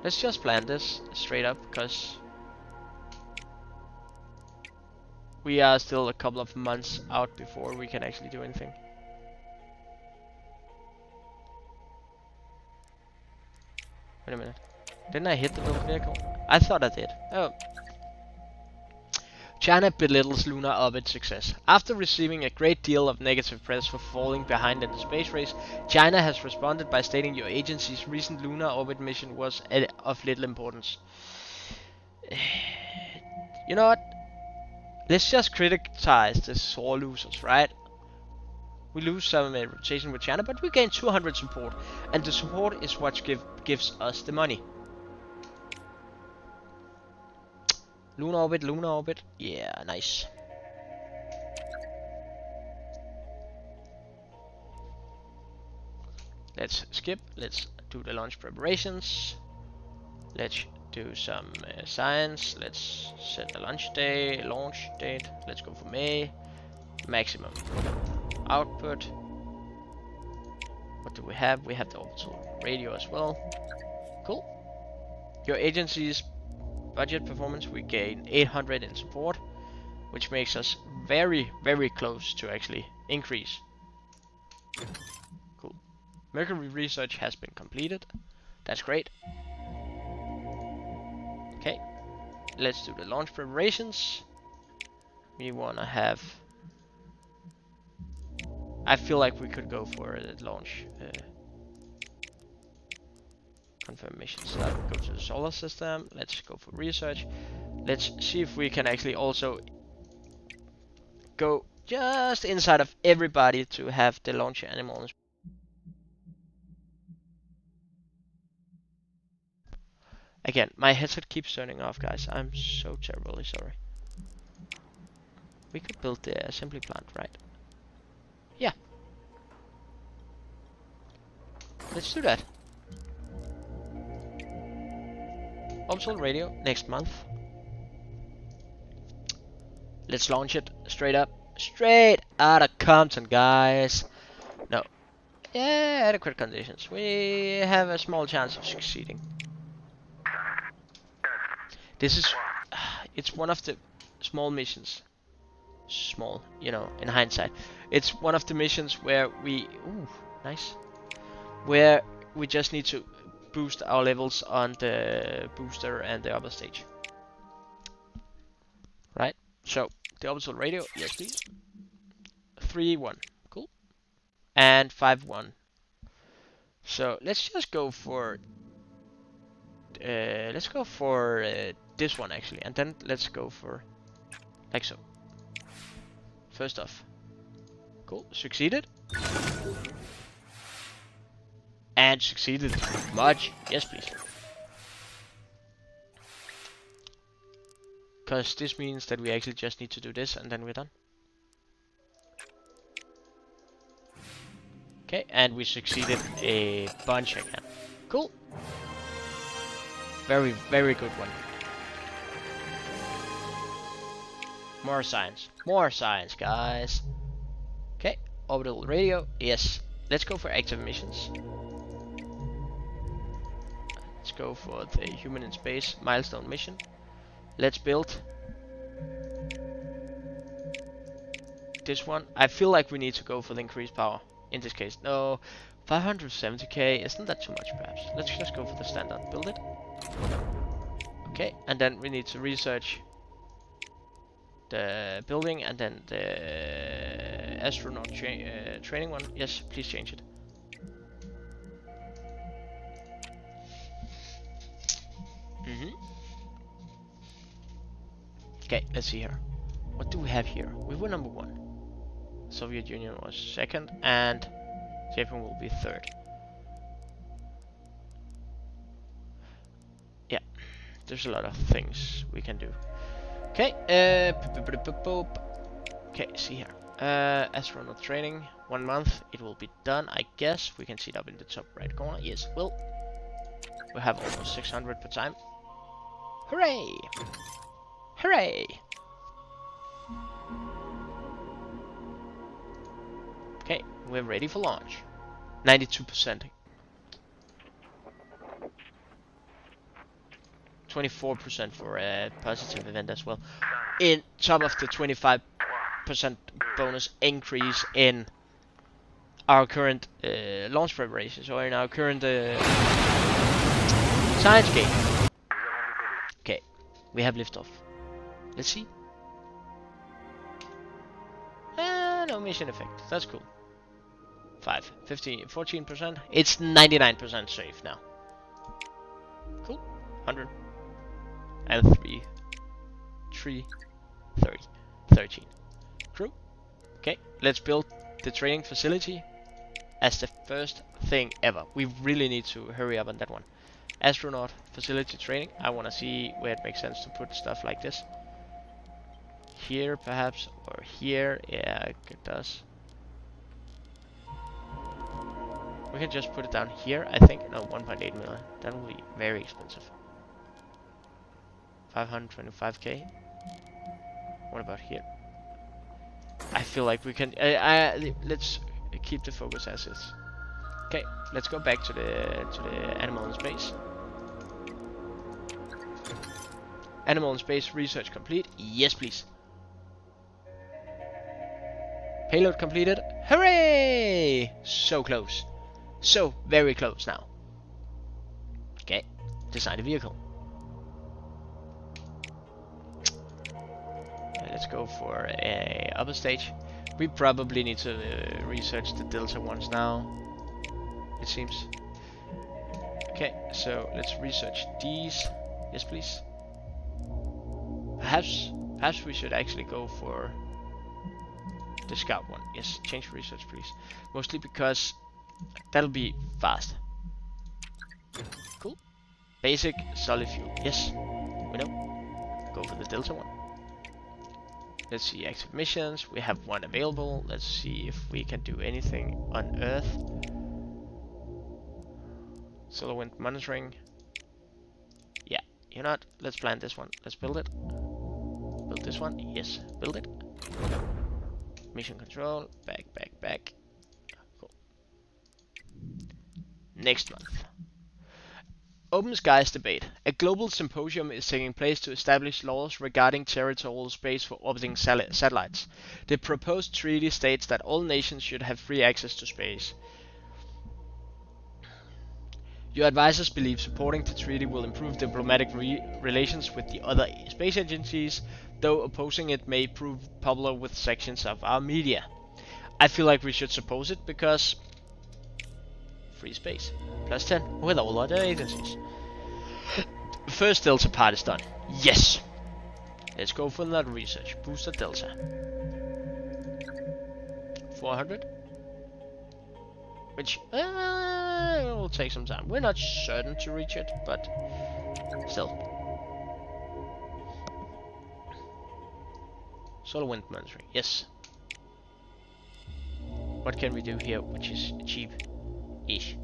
Let's just plan this straight up, because we are still a couple of months out before we can actually do anything. Wait a minute. Didn't I hit the little vehicle? I thought I did. Oh. China belittles lunar orbit success. After receiving a great deal of negative press for falling behind in the space race, China has responded by stating your agency's recent lunar orbit mission was of little importance. You know what? Let's just criticize the sore losers, right? We lose some rotation with China, but we gain 200 support, and the support is what gives us the money. Lunar orbit, yeah, nice. Let's skip, let's do the launch preparations. Let's do some science. Let's set the launch date. Let's go for May. Maximum output. What do we have? We have the orbital radio as well. Cool. Your agency's budget performance, we gain 800 in support, which makes us very, very close to actually increase. Cool. Mercury research has been completed. That's great. Okay. Let's do the launch preparations. We wanna have... I feel like we could go for the launch. Confirm mission start. Go to the solar system. Let's go for research. Let's see if we can actually also go just inside of everybody to have the launch animals. Again, my headset keeps turning off, guys. I'm so terribly sorry. We could build the assembly plant, right? Yeah. Let's do that. Orbital radio next month. Let's launch it straight up. Straight out of Compton, guys. No. Yeah, adequate conditions. We have a small chance of succeeding. This is... it's one of the small missions. Small, you know, in hindsight. It's one of the missions where we... Ooh, nice. Where we just need to boost our levels on the booster and the upper stage. Right? So, the orbital radio, yes please. 3-1, cool. And 5-1. So, let's just go for... let's go for this one actually. And then let's go for... like so. First off. Cool, succeeded. And succeeded much. Yes, please. Because this means that we actually just need to do this and then we're done. Okay, and we succeeded a bunch again. Cool. Very, very good one. More science. More science, guys. Okay, orbital radio. Yes. Let's go for active missions. Let's go for the human in space milestone mission. Let's build this one. I feel like we need to go for the increased power in this case. No, 570k, isn't that too much perhaps? Let's just go for the standard, build it. Okay, and then we need to research the building and then the astronaut training one. Yes, please change it. Okay, let's see here. What do we have here? We were number 1. Soviet Union was 2nd, and Japan will be 3rd. Yeah, there's a lot of things we can do. Okay, okay, see here. Astronaut training, 1 month. It will be done, I guess. We can see it up in the top right corner. Yes, it will. We have almost 600 per time. Hooray! Hooray! Okay, we're ready for launch. 92%. 24% for a positive event as well. In top of the 25% bonus increase in our current launch preparations, or in our current science game. Okay, we have liftoff. Let's see. No mission effect. That's cool. 5, 15, 14%. It's 99% safe now. Cool. 100. And 3, 30, 13. Crew. Okay, let's build the training facility as the first thing ever. We really need to hurry up on that one. Astronaut facility training. I want to see where it makes sense to put stuff like this. Here perhaps, or here. Yeah, it does. We can just put it down here, I think. No, 1.8 million. That will be very expensive. 525k. What about here? I feel like we can. Let's keep the focus as is. Okay, let's go back to the animal in space. Animal in space research complete. Yes, please. Payload completed. Hooray! So close. So very close now. Okay, design a vehicle. Let's go for a upper stage. We probably need to research the Delta ones now, it seems. Okay, so let's research these. Yes, please. Perhaps we should actually go for the scout one. Yes, change research, please. Mostly because that'll be fast. Cool. Basic solid fuel. Yes, we know. Go for the Delta one. Let's see active missions. We have one available. Let's see if we can do anything on Earth. Solar wind monitoring. Yeah, you know what? Let's plan this one. Let's build it. Build this one. Yes, build it. Mission control. Back. Cool. Next month. Open Skies Debate. A global symposium is taking place to establish laws regarding territorial space for orbiting satellites. The proposed treaty states that all nations should have free access to space. Your advisors believe supporting the treaty will improve diplomatic relations with the other space agencies, though opposing it may prove popular with sections of our media. I feel like we should suppose it because free space. Plus 10 with all other agencies. First Delta part is done. Yes! Let's go for that research. Booster Delta. 400. Which will take some time. We're not certain to reach it, but still. Solar wind monitoring. Yes. What can we do here which is cheap-ish?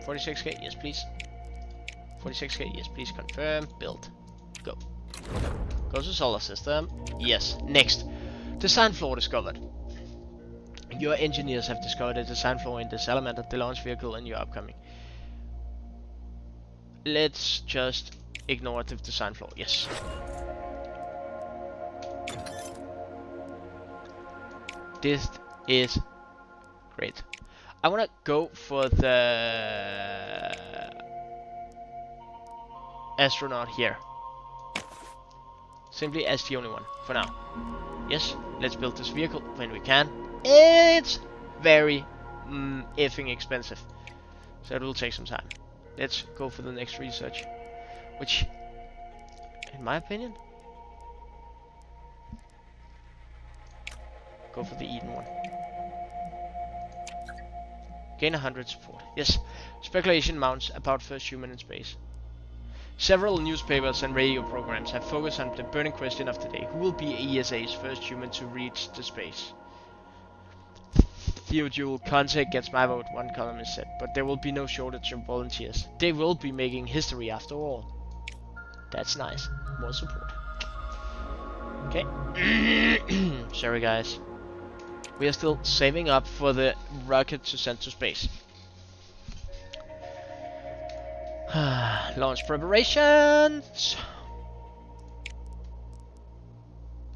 46k, yes please. 46k, yes please, confirm, build, go. Go to solar system, yes. Next, design flaw discovered. Your engineers have discovered a design flaw in the Salamander, the launch vehicle, and your upcoming. Let's just ignore the design flaw, yes. This is great. I want to go for the astronaut here. Simply as the only one for now. Yes, let's build this vehicle when we can. It's very effing expensive, so it will take some time. Let's go for the next research, which, in my opinion, go for the Eden one. Gain 100 support. Yes. Speculation mounts about first human in space. Several newspapers and radio programs have focused on the burning question of the day. Who will be ESA's first human to reach the space? Theodule Conte gets my vote, one columnist said, but there will be no shortage of volunteers. They will be making history after all. That's nice. More support. Okay. Sorry guys. We are still saving up for the rocket to send to space. Launch preparations.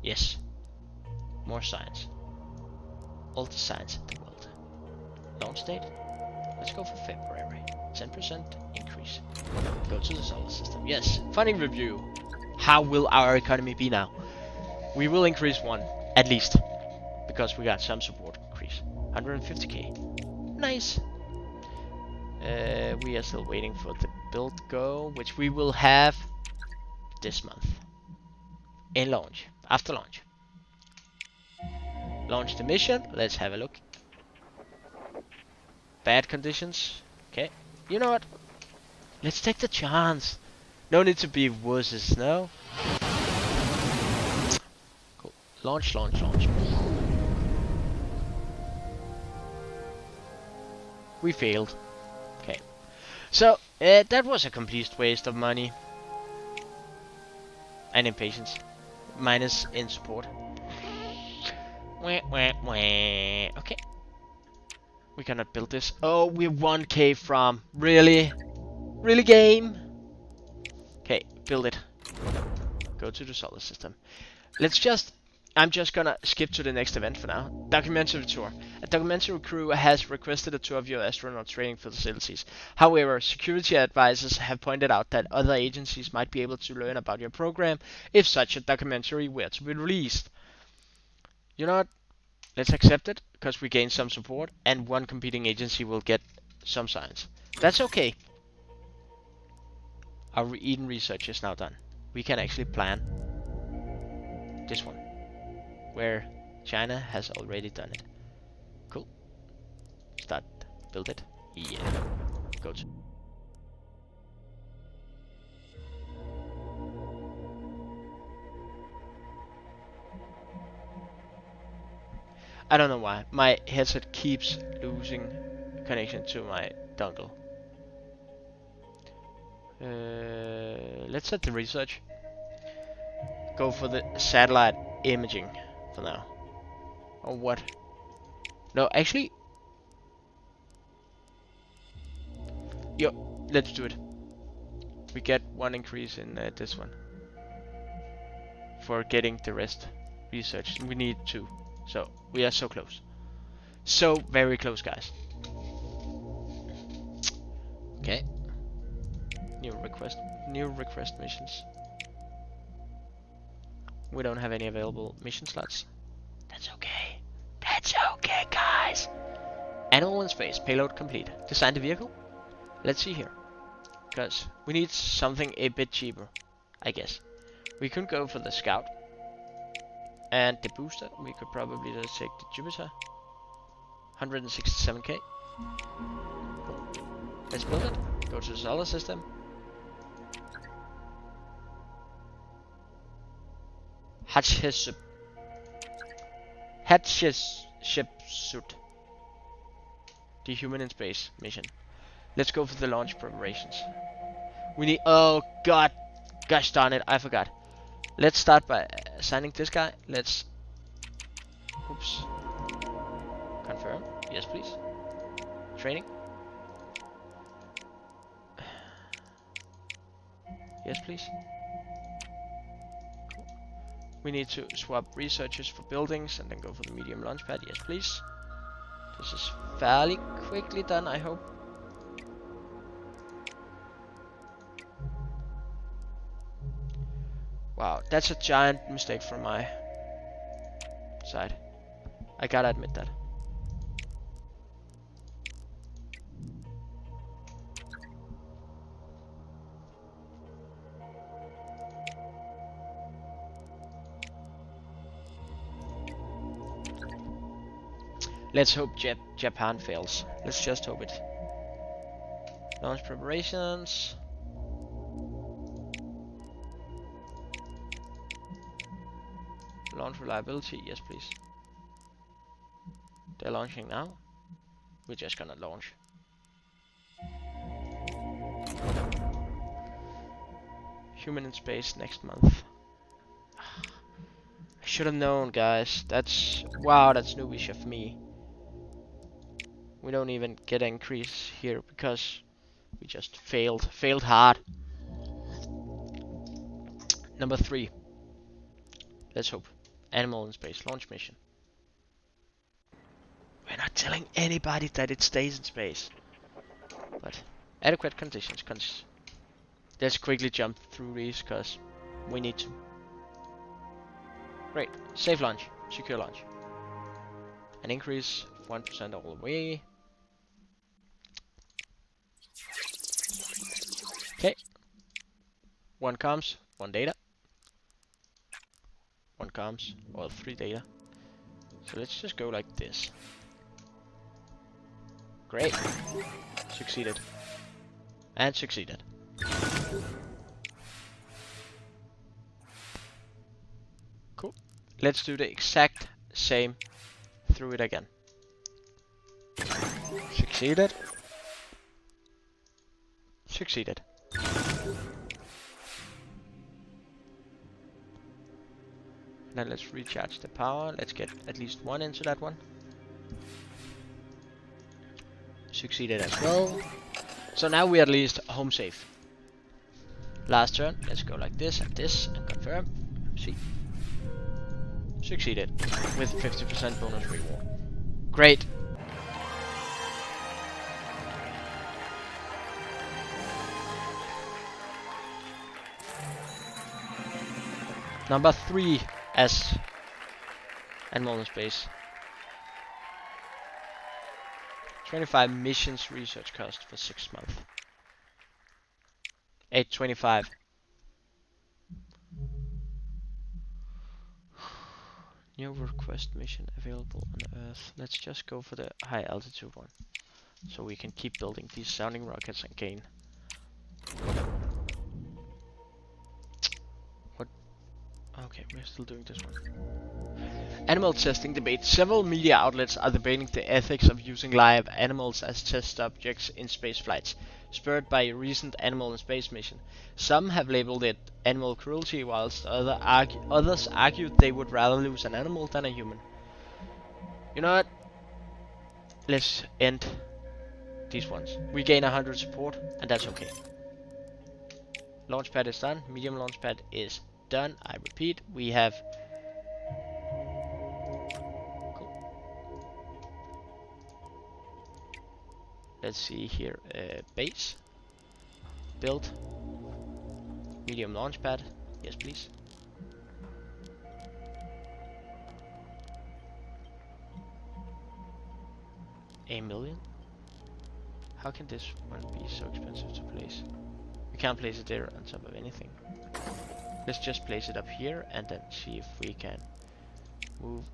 Yes. More science. All the science in the world. Launch date. Let's go for February. 10% increase. Go to the solar system. Yes. Funding review. How will our economy be now? We will increase one, at least. Because we got some support increase. 150k. Nice. We are still waiting for the build go, which we will have this month. In launch. After launch. Launch the mission. Let's have a look. Bad conditions. Okay. You know what? Let's take the chance. No need to be wusses, no? Cool. Launch. We failed. Okay. So, That was a complete waste of money. And impatience. Minus in support. Okay. We cannot build this. Oh, we're 1k from. Really? Really, game? Okay, build it. Go to the solar system. I'm just gonna skip to the next event for now. Documentary tour. A documentary crew has requested a tour of your astronaut training facilities. However, security advisors have pointed out that other agencies might be able to learn about your program if such a documentary were to be released. You know what? Let's accept it, because we gain some support, and one competing agency will get some science. That's okay. Our Eden research is now done. We can actually plan this one, where China has already done it. Cool. Start, build it. Yeah. Go to. I don't know why. My headset keeps losing connection to my dongle. Let's set the research. Go for the satellite imaging for now. Or what? No, actually. Yo, let's do it. We get one increase in this one. For getting the rest researched. We need 2. So, we are so close. So very close, guys. Okay. New request missions. We don't have any available mission slots. That's okay. That's okay, guys. Animal in space. Payload complete. Design the vehicle. Let's see here. Because we need something a bit cheaper, I guess. We could go for the Scout. And the booster, we could probably just take the Jupiter. 167k. Cool. Let's build it. Go to the solar system. Hatshepsut. The human in space mission. Let's go for the launch preparations. We need. Oh god. Gosh darn it, I forgot. Let's start by assigning this guy. Let's. Oops. Confirm. Yes, please. Training. Yes, please. Cool. We need to swap researchers for buildings and then go for the medium launch pad. Yes, please. This is fairly quickly done, I hope. Wow, that's a giant mistake from my side. I gotta admit that. Let's hope Japan fails. Let's just hope it. Launch preparations. Launch reliability, yes please. They're launching now. We're just gonna launch. Human in space next month. I should have known, guys. That's wow, that's noobish of me. We don't even get an increase here because we just failed hard. Number 3. Let's hope. Animal in space launch mission. We're not telling anybody that it stays in space. But adequate conditions. Let's quickly jump through these because we need to. Great. Safe launch. Secure launch. An increase of 1% all the way. Okay. 1 comms, 1 data. 1 comms, or 3 data. So let's just go like this. Great. Succeeded. And succeeded. Cool. Let's do the exact same through it again. Succeeded. Now let's recharge the power. Let's get at least one into that one. Succeeded as well. So now we're at least home safe. Last turn, let's go like this and confirm. See. Succeeded with 50% bonus reward. Great. Number 3 as Animal in Space. 25 missions research cost for 6 months. 825. New request mission available on Earth. Let's just go for the high altitude one, so we can keep building these sounding rockets and gain. What? Okay, we're still doing this one. Animal testing debate. Several media outlets are debating the ethics of using live animals as test subjects in space flights, spurred by a recent Animal in Space mission. Some have labeled it animal cruelty, whilst others argued they would rather lose an animal than a human. You know what? Let's end these ones. We gain 100 support, and that's okay. Launchpad is done. Medium launchpad is done. I repeat, we have... Let's see here, base, build, medium launchpad, yes please. $1 million? How can this one be so expensive to place? We can't place it there on top of anything. Let's just place it up here and then see if we can move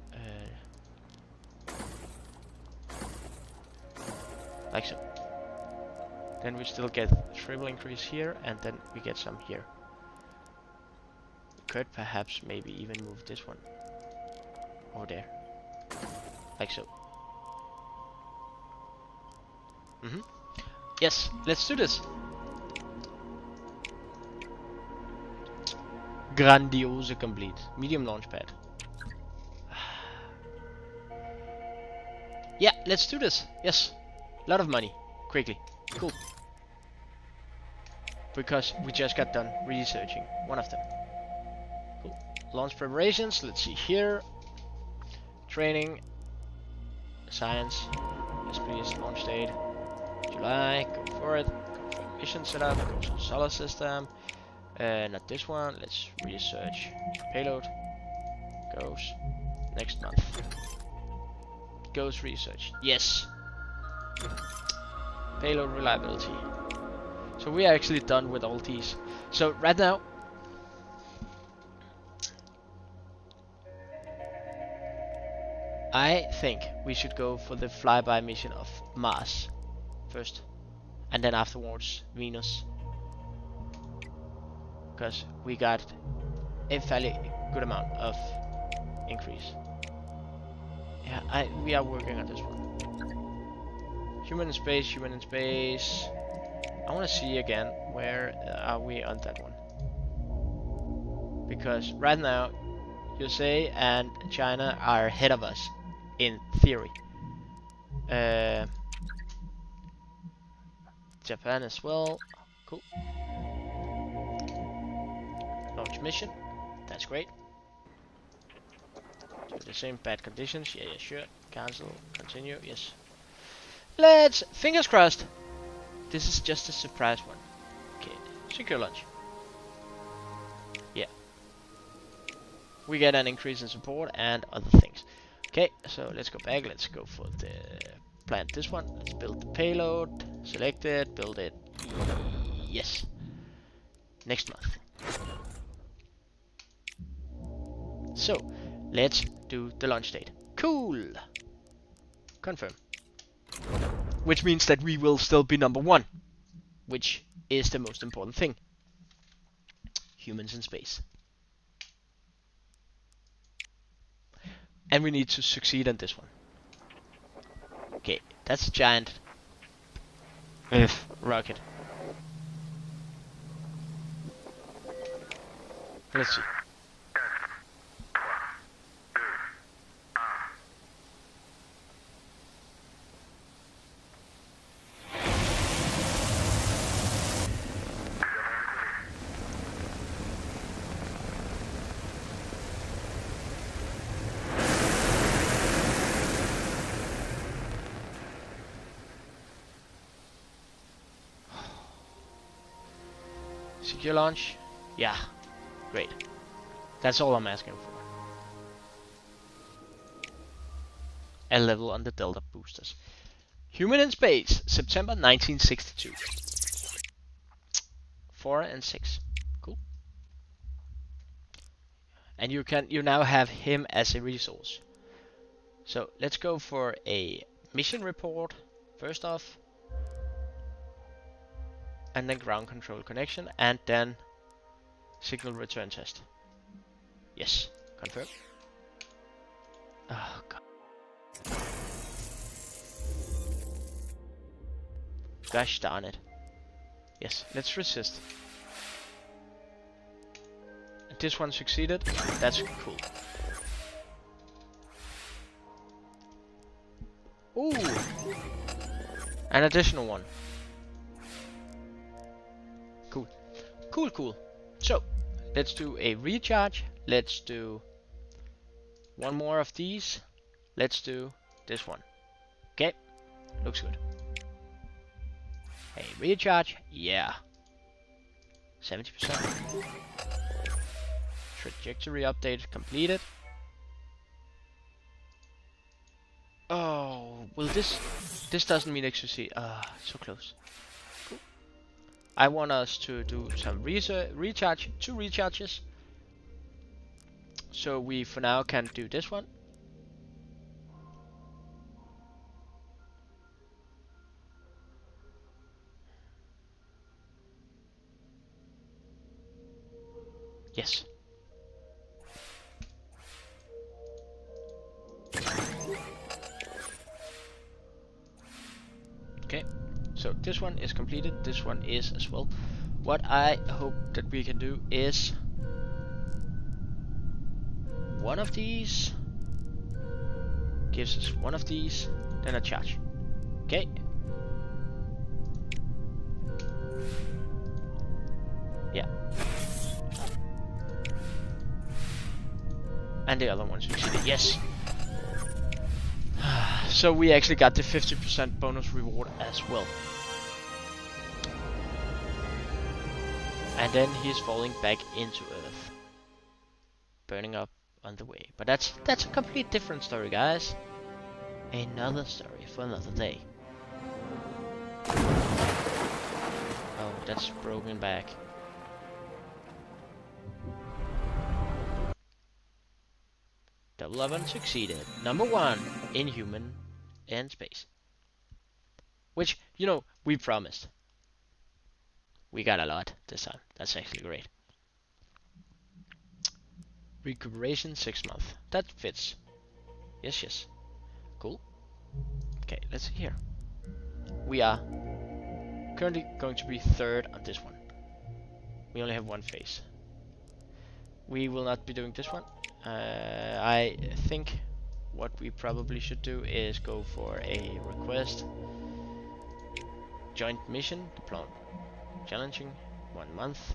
like so. Then we still get triple increase here, and then we get some here. We could perhaps maybe even move this one over there, like so. Yes, let's do this. Grandiose complete. Medium launchpad. Yeah, let's do this. Yes. Lot of money, quickly, cool. Because we just got done researching one of them. Cool. Launch preparations, let's see here. Training, science, yes please, launch date, July, go for it. Confirm mission setup, go to the solar system. Not this one, let's research payload. Goes next month. Goes research, yes. Payload reliability. So we are actually done with all these. So right now, I think we should go for the flyby mission of Mars first, and then afterwards Venus, because we got a fairly good amount of increase. Yeah, we are working on this one. Human in space, human in space. I want to see again, where are we on that one? Because right now, USA and China are ahead of us, in theory. Japan as well. Cool. Launch mission. That's great. Do the same bad conditions. Yeah, sure. Cancel. Continue. Yes. Let's, fingers crossed. This is just a surprise one. Okay, secure launch. Yeah. We get an increase in support and other things. Okay, so let's go back. Let's go for the plant this one. Let's build the payload. Select it. Build it. Yes. Next month. So, let's do the launch date. Cool. Confirm. Which means that we will still be number 1, which is the most important thing. Humans in space. And we need to succeed on this one. Okay, that's a giant rocket. Let's see. Secure launch. Yeah, great. That's all I'm asking for. A level on the Delta boosters. Human in Space, September 1962. 4 and 6. Cool. And you now have him as a resource. So let's go for a mission report first off. And then ground control connection, and then signal return test. Yes, confirm. Oh god. Gosh darn it. Yes, let's resist. This one succeeded. That's cool. Ooh! An additional one. Cool. Cool, cool. So, let's do a recharge. Let's do one more of these. Let's do this one. Okay, looks good. A recharge, yeah. 70%. Trajectory update completed. Oh, well this doesn't mean XOC. So close. Cool. I want us to do some recharge, 2 recharges. So we for now can do this one. Yes. Okay, so this one is completed, this one is as well. What I hope that we can do is one of these gives us one of these, then a charge. Okay. Yeah. And the other one succeeded, yes. So we actually got the 50% bonus reward as well. And then he's falling back into Earth. Burning up on the way. But that's a complete different story, guys. Another story for another day. Oh, that's broken back. Double 11 succeeded. Number 1 in human and space. Which, you know, we promised. We got a lot this time. That's actually great. Recuperation 6 months. That fits. Yes, yes. Cool. Okay, let's see here. We are currently going to be 3rd on this one. We only have 1 phase. We will not be doing this one. I think what we probably should do is go for a request. Joint mission deployed. Challenging 1 month.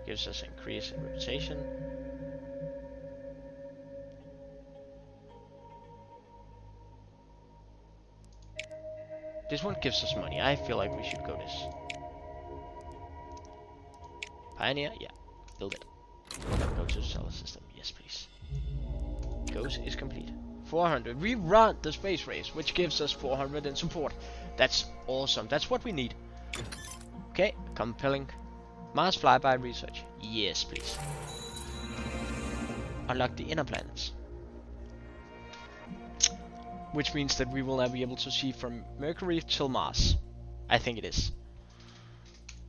Gives us increase in reputation. This one gives us money. I feel like we should go this. Pioneer, yeah. Build it. Go to the solar system. Yes, please. Ghost is complete. 400. We run the space race, which gives us 400 in support. That's awesome. That's what we need. Okay, compelling. Mars flyby research. Yes, please. Unlock the inner planets. Which means that we will now be able to see from Mercury till Mars. I think it is.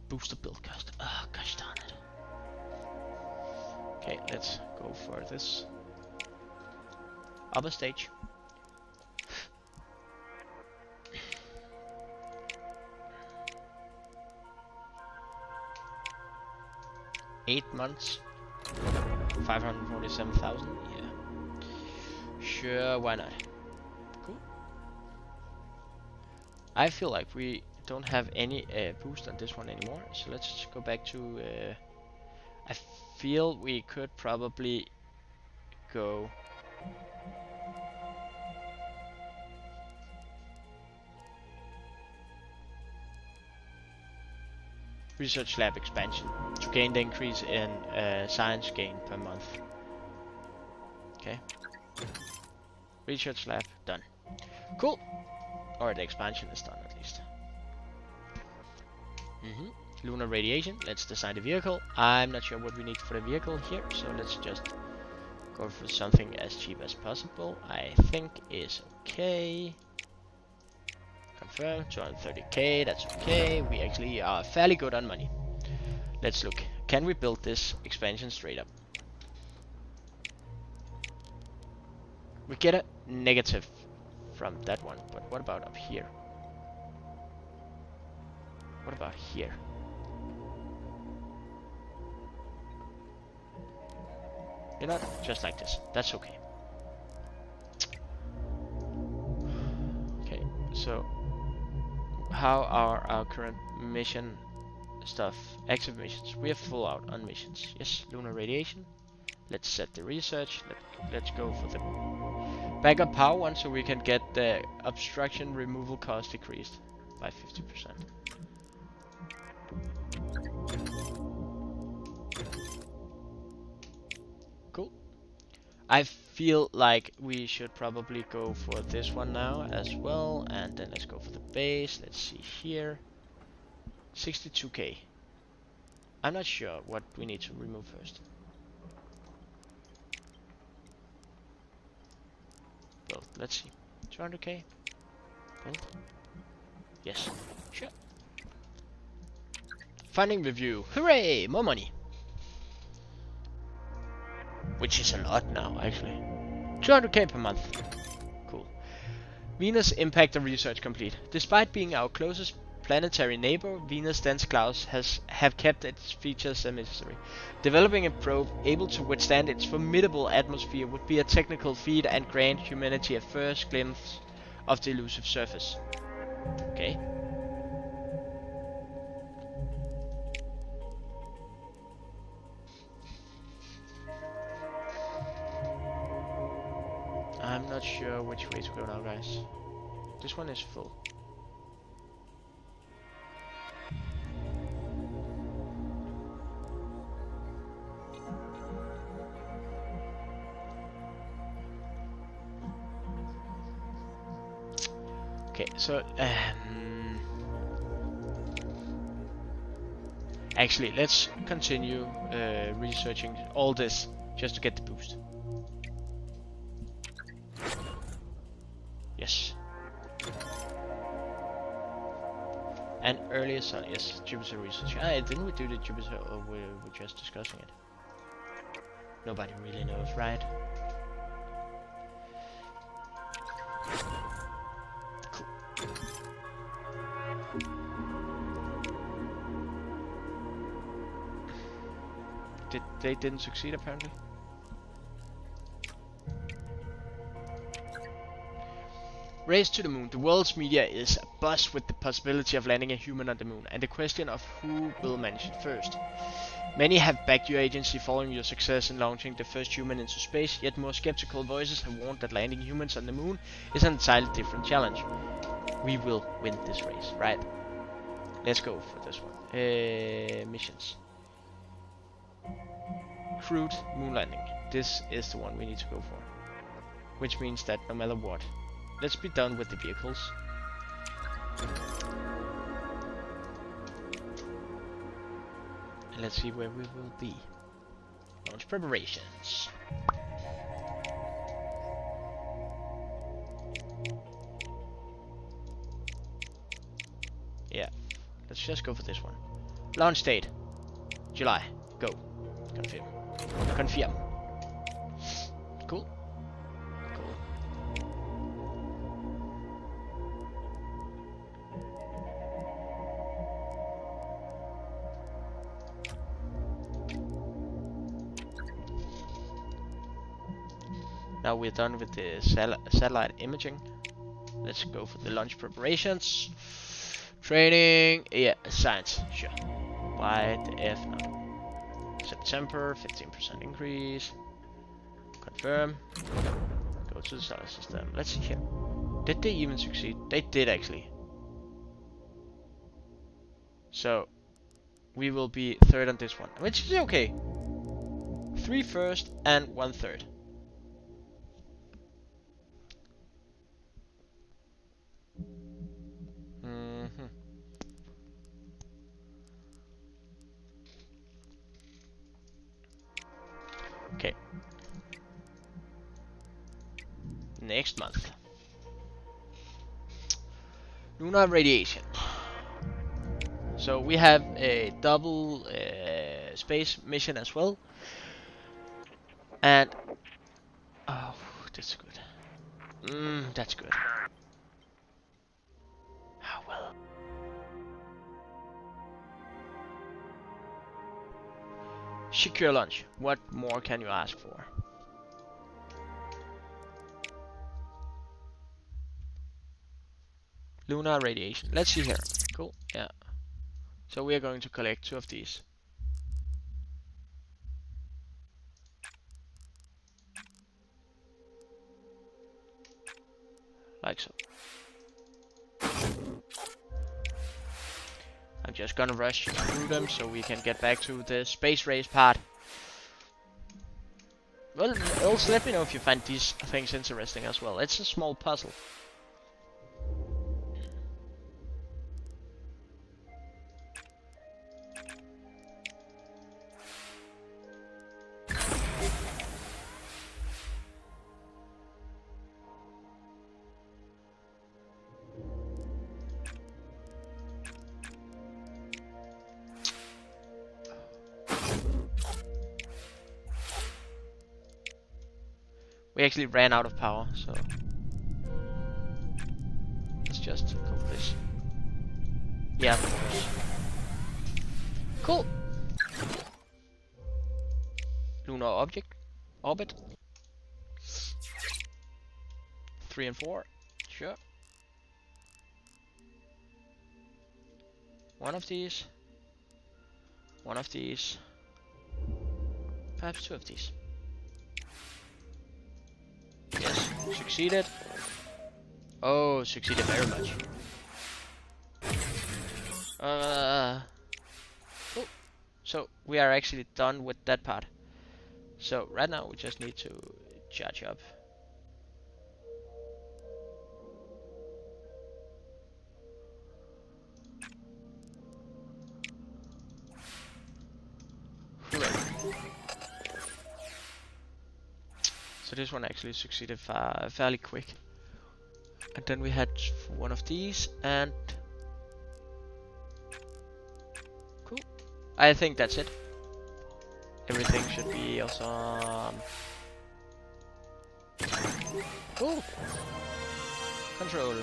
Booster build cost. Oh, gosh darn it. Okay, let's go for this. Upper stage. $8 months. 547,000. Yeah. Sure, why not? Cool. I feel like we don't have any boost on this one anymore, so let's go back to. I feel we could probably go. Research lab expansion to gain the increase in science gain per month. Okay. Research lab done. Cool. Or the expansion is done at least. Lunar radiation. Let's design the vehicle. I'm not sure what we need for the vehicle here, so let's just go for something as cheap as possible. I think is okay. Confirm 230k. That's okay. We actually are fairly good on money. Let's look. Can we build this expansion straight up? We get a negative from that one, but what about up here? What about here? You know, just like this. That's okay. Okay, so how are our current mission stuff? Active missions. We are full out on missions. Yes, lunar radiation. Let's set the research. Let's go for the backup power one so we can get the obstruction removal cost decreased by 50%. Cool. I feel like we should probably go for this one now as well, and then let's go for the base. Let's see here. 62k. I'm not sure what we need to remove first. Build. Let's see. 200k. Build. Yes. Sure. Funding review. Hooray! More money. Which is a lot now, actually. 200k per month. Cool. Venus Impactor research complete. Despite being our closest planetary neighbor, Venus' dense clouds have kept its features a mystery. Developing a probe able to withstand its formidable atmosphere would be a technical feat and grant humanity a first glimpse of the elusive surface. Okay. I'm not sure which way to go now, guys. This one is full. Okay, so actually, let's continue researching all this just to get the boost. Yes. And earlier sun, yes, Jupiter research. Didn't we do the Jupiter, or were we just discussing it? Nobody really knows, right? Cool. They didn't succeed apparently. Race to the moon. The world's media is abuzz with the possibility of landing a human on the moon, and the question of who will manage it first. Many have backed your agency following your success in launching the first human into space, yet more skeptical voices have warned that landing humans on the moon is an entirely different challenge. We will win this race, right? Let's go for this one. Missions. Crewed moon landing. This is the one we need to go for. Which means that no matter what, let's be done with the vehicles. And let's see where we will be. Launch preparations. Yeah, let's just go for this one. Launch date, July. Go. Confirm. Confirm. Cool. Now we're done with the satellite imaging. Let's go for the launch preparations. Training, yeah, science, sure. Why the F not? September, 15% increase. Confirm. Go to the solar system. Let's see here. Did they even succeed? They did actually. So we will be third on this one, which is okay. 3 first and 1 third. Okay. Next month. Lunar radiation. So we have a double space mission as well. And oh, that's good. That's good. How well? Secure launch. What more can you ask for? Lunar radiation. Let's see here. Cool. Yeah. So we are going to collect 2 of these. Like so. I'm just gonna rush through them so we can get back to the space race part. Well, also let me know if you find these things interesting as well. It's a small puzzle. We actually ran out of power, so let's just go for this. Yeah, of course. Cool. Lunar object, orbit. 3 and 4, sure. One of these. One of these. Perhaps 2 of these. Yes, succeeded. Oh, succeeded very much. Cool. So we are actually done with that part. So right now we just need to charge up. Hooray. So this one actually succeeded fairly quick. And then we had one of these and... Cool. I think that's it. Everything should be awesome. Cool. Control.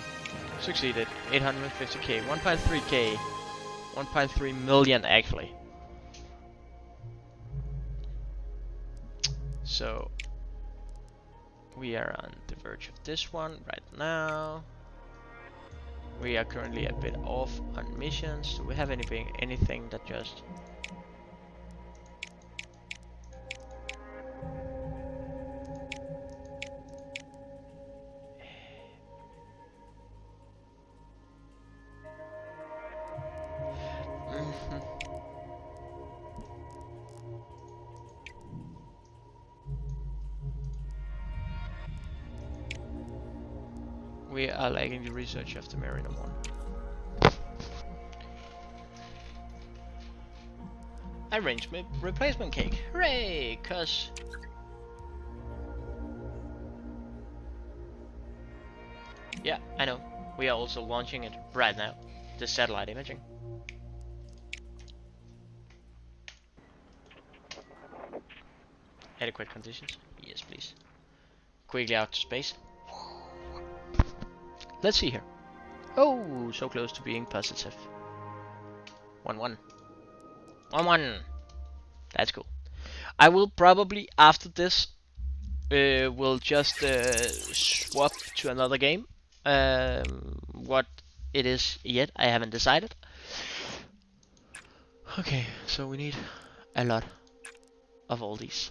Succeeded. 850k. 1.3k. 1.3 million actually. So... we are on the verge of this one right now. We are currently a bit off on missions. Do we have anything that just... We are lagging the research of the Mariner 1. Arrange my replacement cake. Hooray! Cause... yeah, I know. We are also launching it right now. The satellite imaging. Adequate conditions? Yes, please. Quickly out to space. Let's see here. Oh, so close to being positive. 1-1. 1-1. That's cool. I will probably, after this, we'll just swap to another game. What it is yet, I haven't decided. Okay, so we need a lot of all these.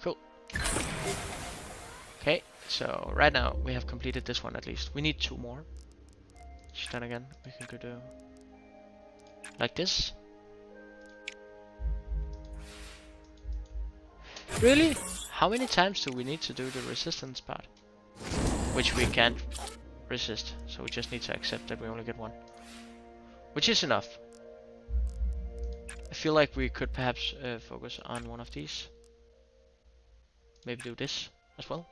Cool. Okay, so right now we have completed this one at least. We need 2 more. Then again, we can go do like this. Really? How many times do we need to do the resistance part? Which we can't resist, so we just need to accept that we only get 1. Which is enough. I feel like we could perhaps focus on one of these. Maybe do this as well.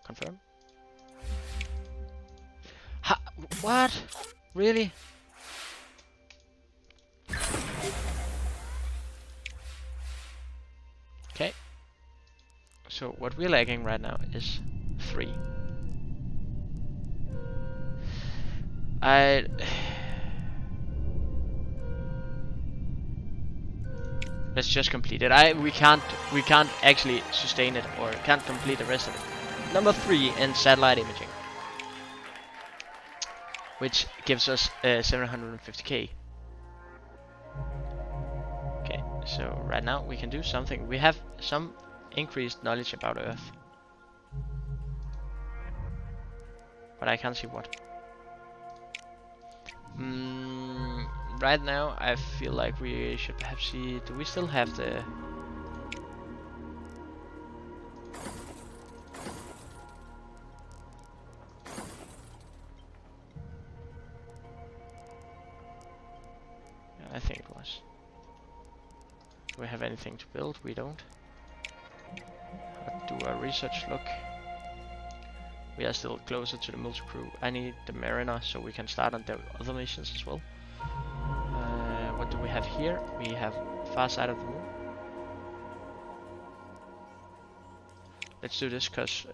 Confirm. What? Really? Okay. So what we're lagging right now is 3. Let's just complete it. We can't actually sustain it or can't complete the rest of it. Number 3 in satellite imaging, which gives us 750k. Okay, so right now we can do something. We have some increased knowledge about Earth, but I can't see what. Right now I feel like we should perhaps see, do we still have the... I think it was. Do we have anything to build? We don't. Do our research look? We are still closer to the multi-crew. I need the Mariner so we can start on the other missions as well. What do we have here? We have far side of the moon. Let's do this because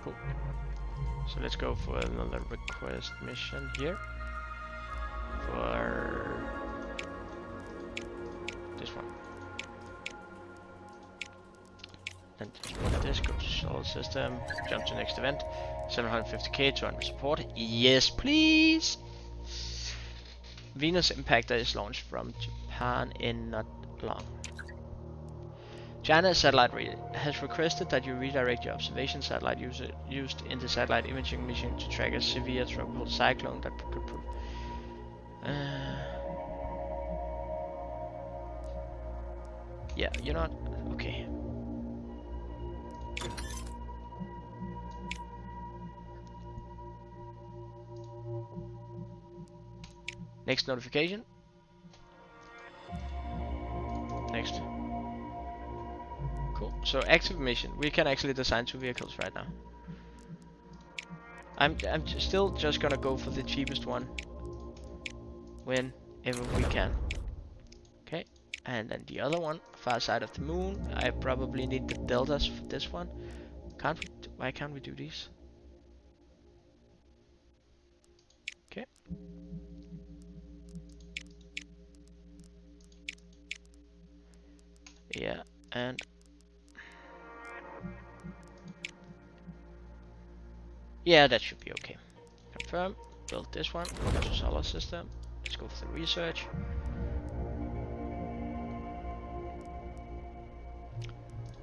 cool. So let's go for another request mission here for this one. And this goes to solar system. Jump to next event. 750k, 200 support. Yes, please. Venus Impactor is launched from Japan in not long. China satellite has requested that you redirect your observation satellite used in the satellite imaging mission to track a severe tropical cyclone that could prove. Yeah, you're not okay. Next notification. Next. Cool. So active mission. We can actually design 2 vehicles right now. I'm still just gonna go for the cheapest one whenever we can. Okay. And then the other one, far side of the moon. I probably need the deltas for this one. Why can't we do these? Okay. Yeah, and yeah, that should be okay. Confirm. Build this one. Go to solar system. Let's go for the research.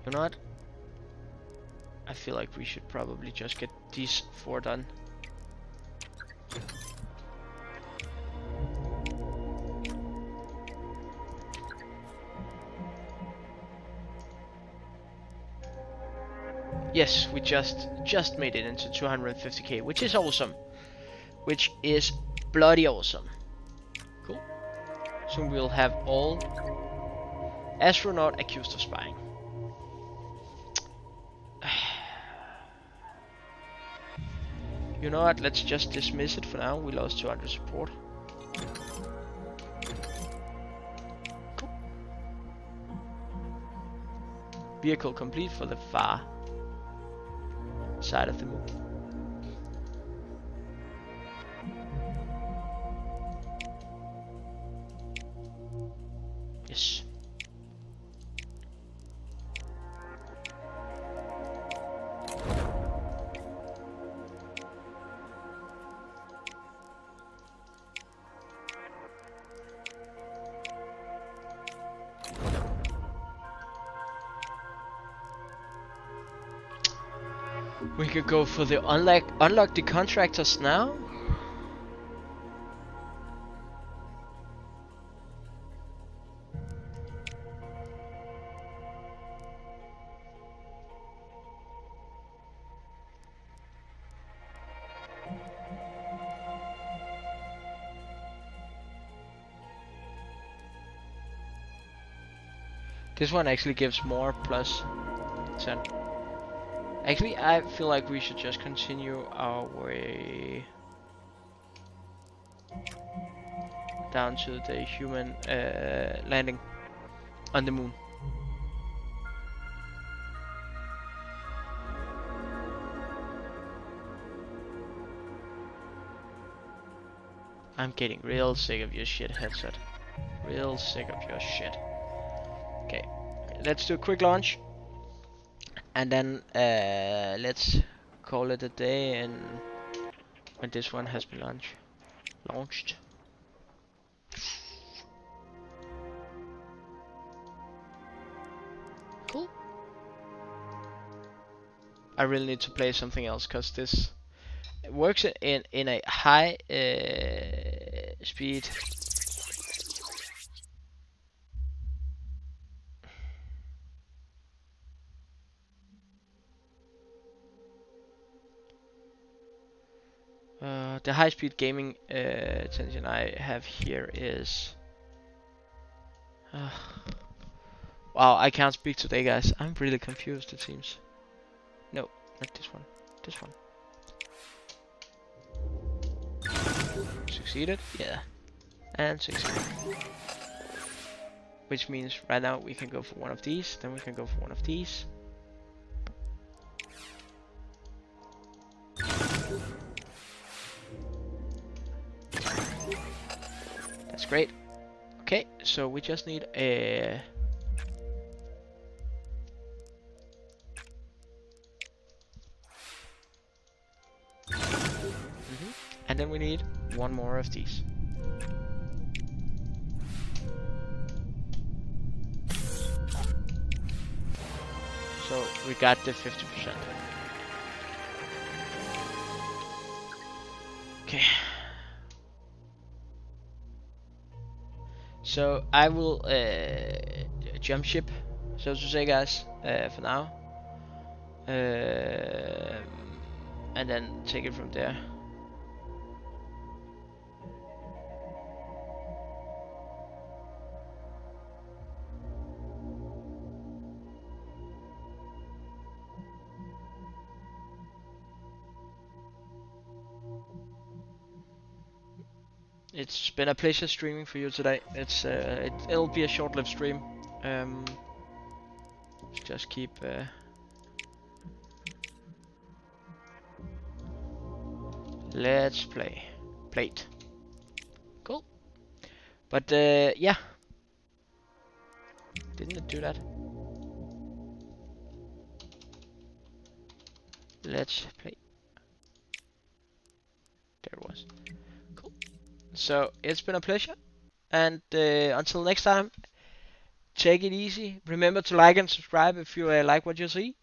You know what? I feel like we should probably just get these 4 done. Yes, we just made it into 250k, which is awesome. Which is bloody awesome. Cool. Soon we'll have all astronaut accused of spying. You know what? Let's just dismiss it for now. We lost 200 support. Cool. Vehicle complete for the far side of the moon. Yes. We could go for the unlock the contractors now. This one actually gives more plus 10. Actually, I feel like we should just continue our way down to the human landing on the moon. I'm getting real sick of your shit headset. Real sick of your shit. Okay, let's do a quick launch. And then let's call it a day and when this one has been launched. Cool. I really need to play something else because this works in a high speed. The high-speed gaming attention I have here is... wow, I can't speak today, guys. I'm really confused, it seems. No, not this one. This one. Succeeded? Yeah. And succeeded. Which means right now we can go for one of these, then we can go for one of these. That's great. Okay, so we just need a... And then we need one more of these. So we got the 50%. Okay. So I will jump ship, so to say, guys, for now. And then take it from there. It's been a pleasure streaming for you today. It'll be a short-lived stream. Just keep let's plate. Cool. But yeah. Didn't it do that? Let's play. There it was. Cool. So it's been a pleasure, and until next time, take it easy. Remember to like and subscribe if you like what you see,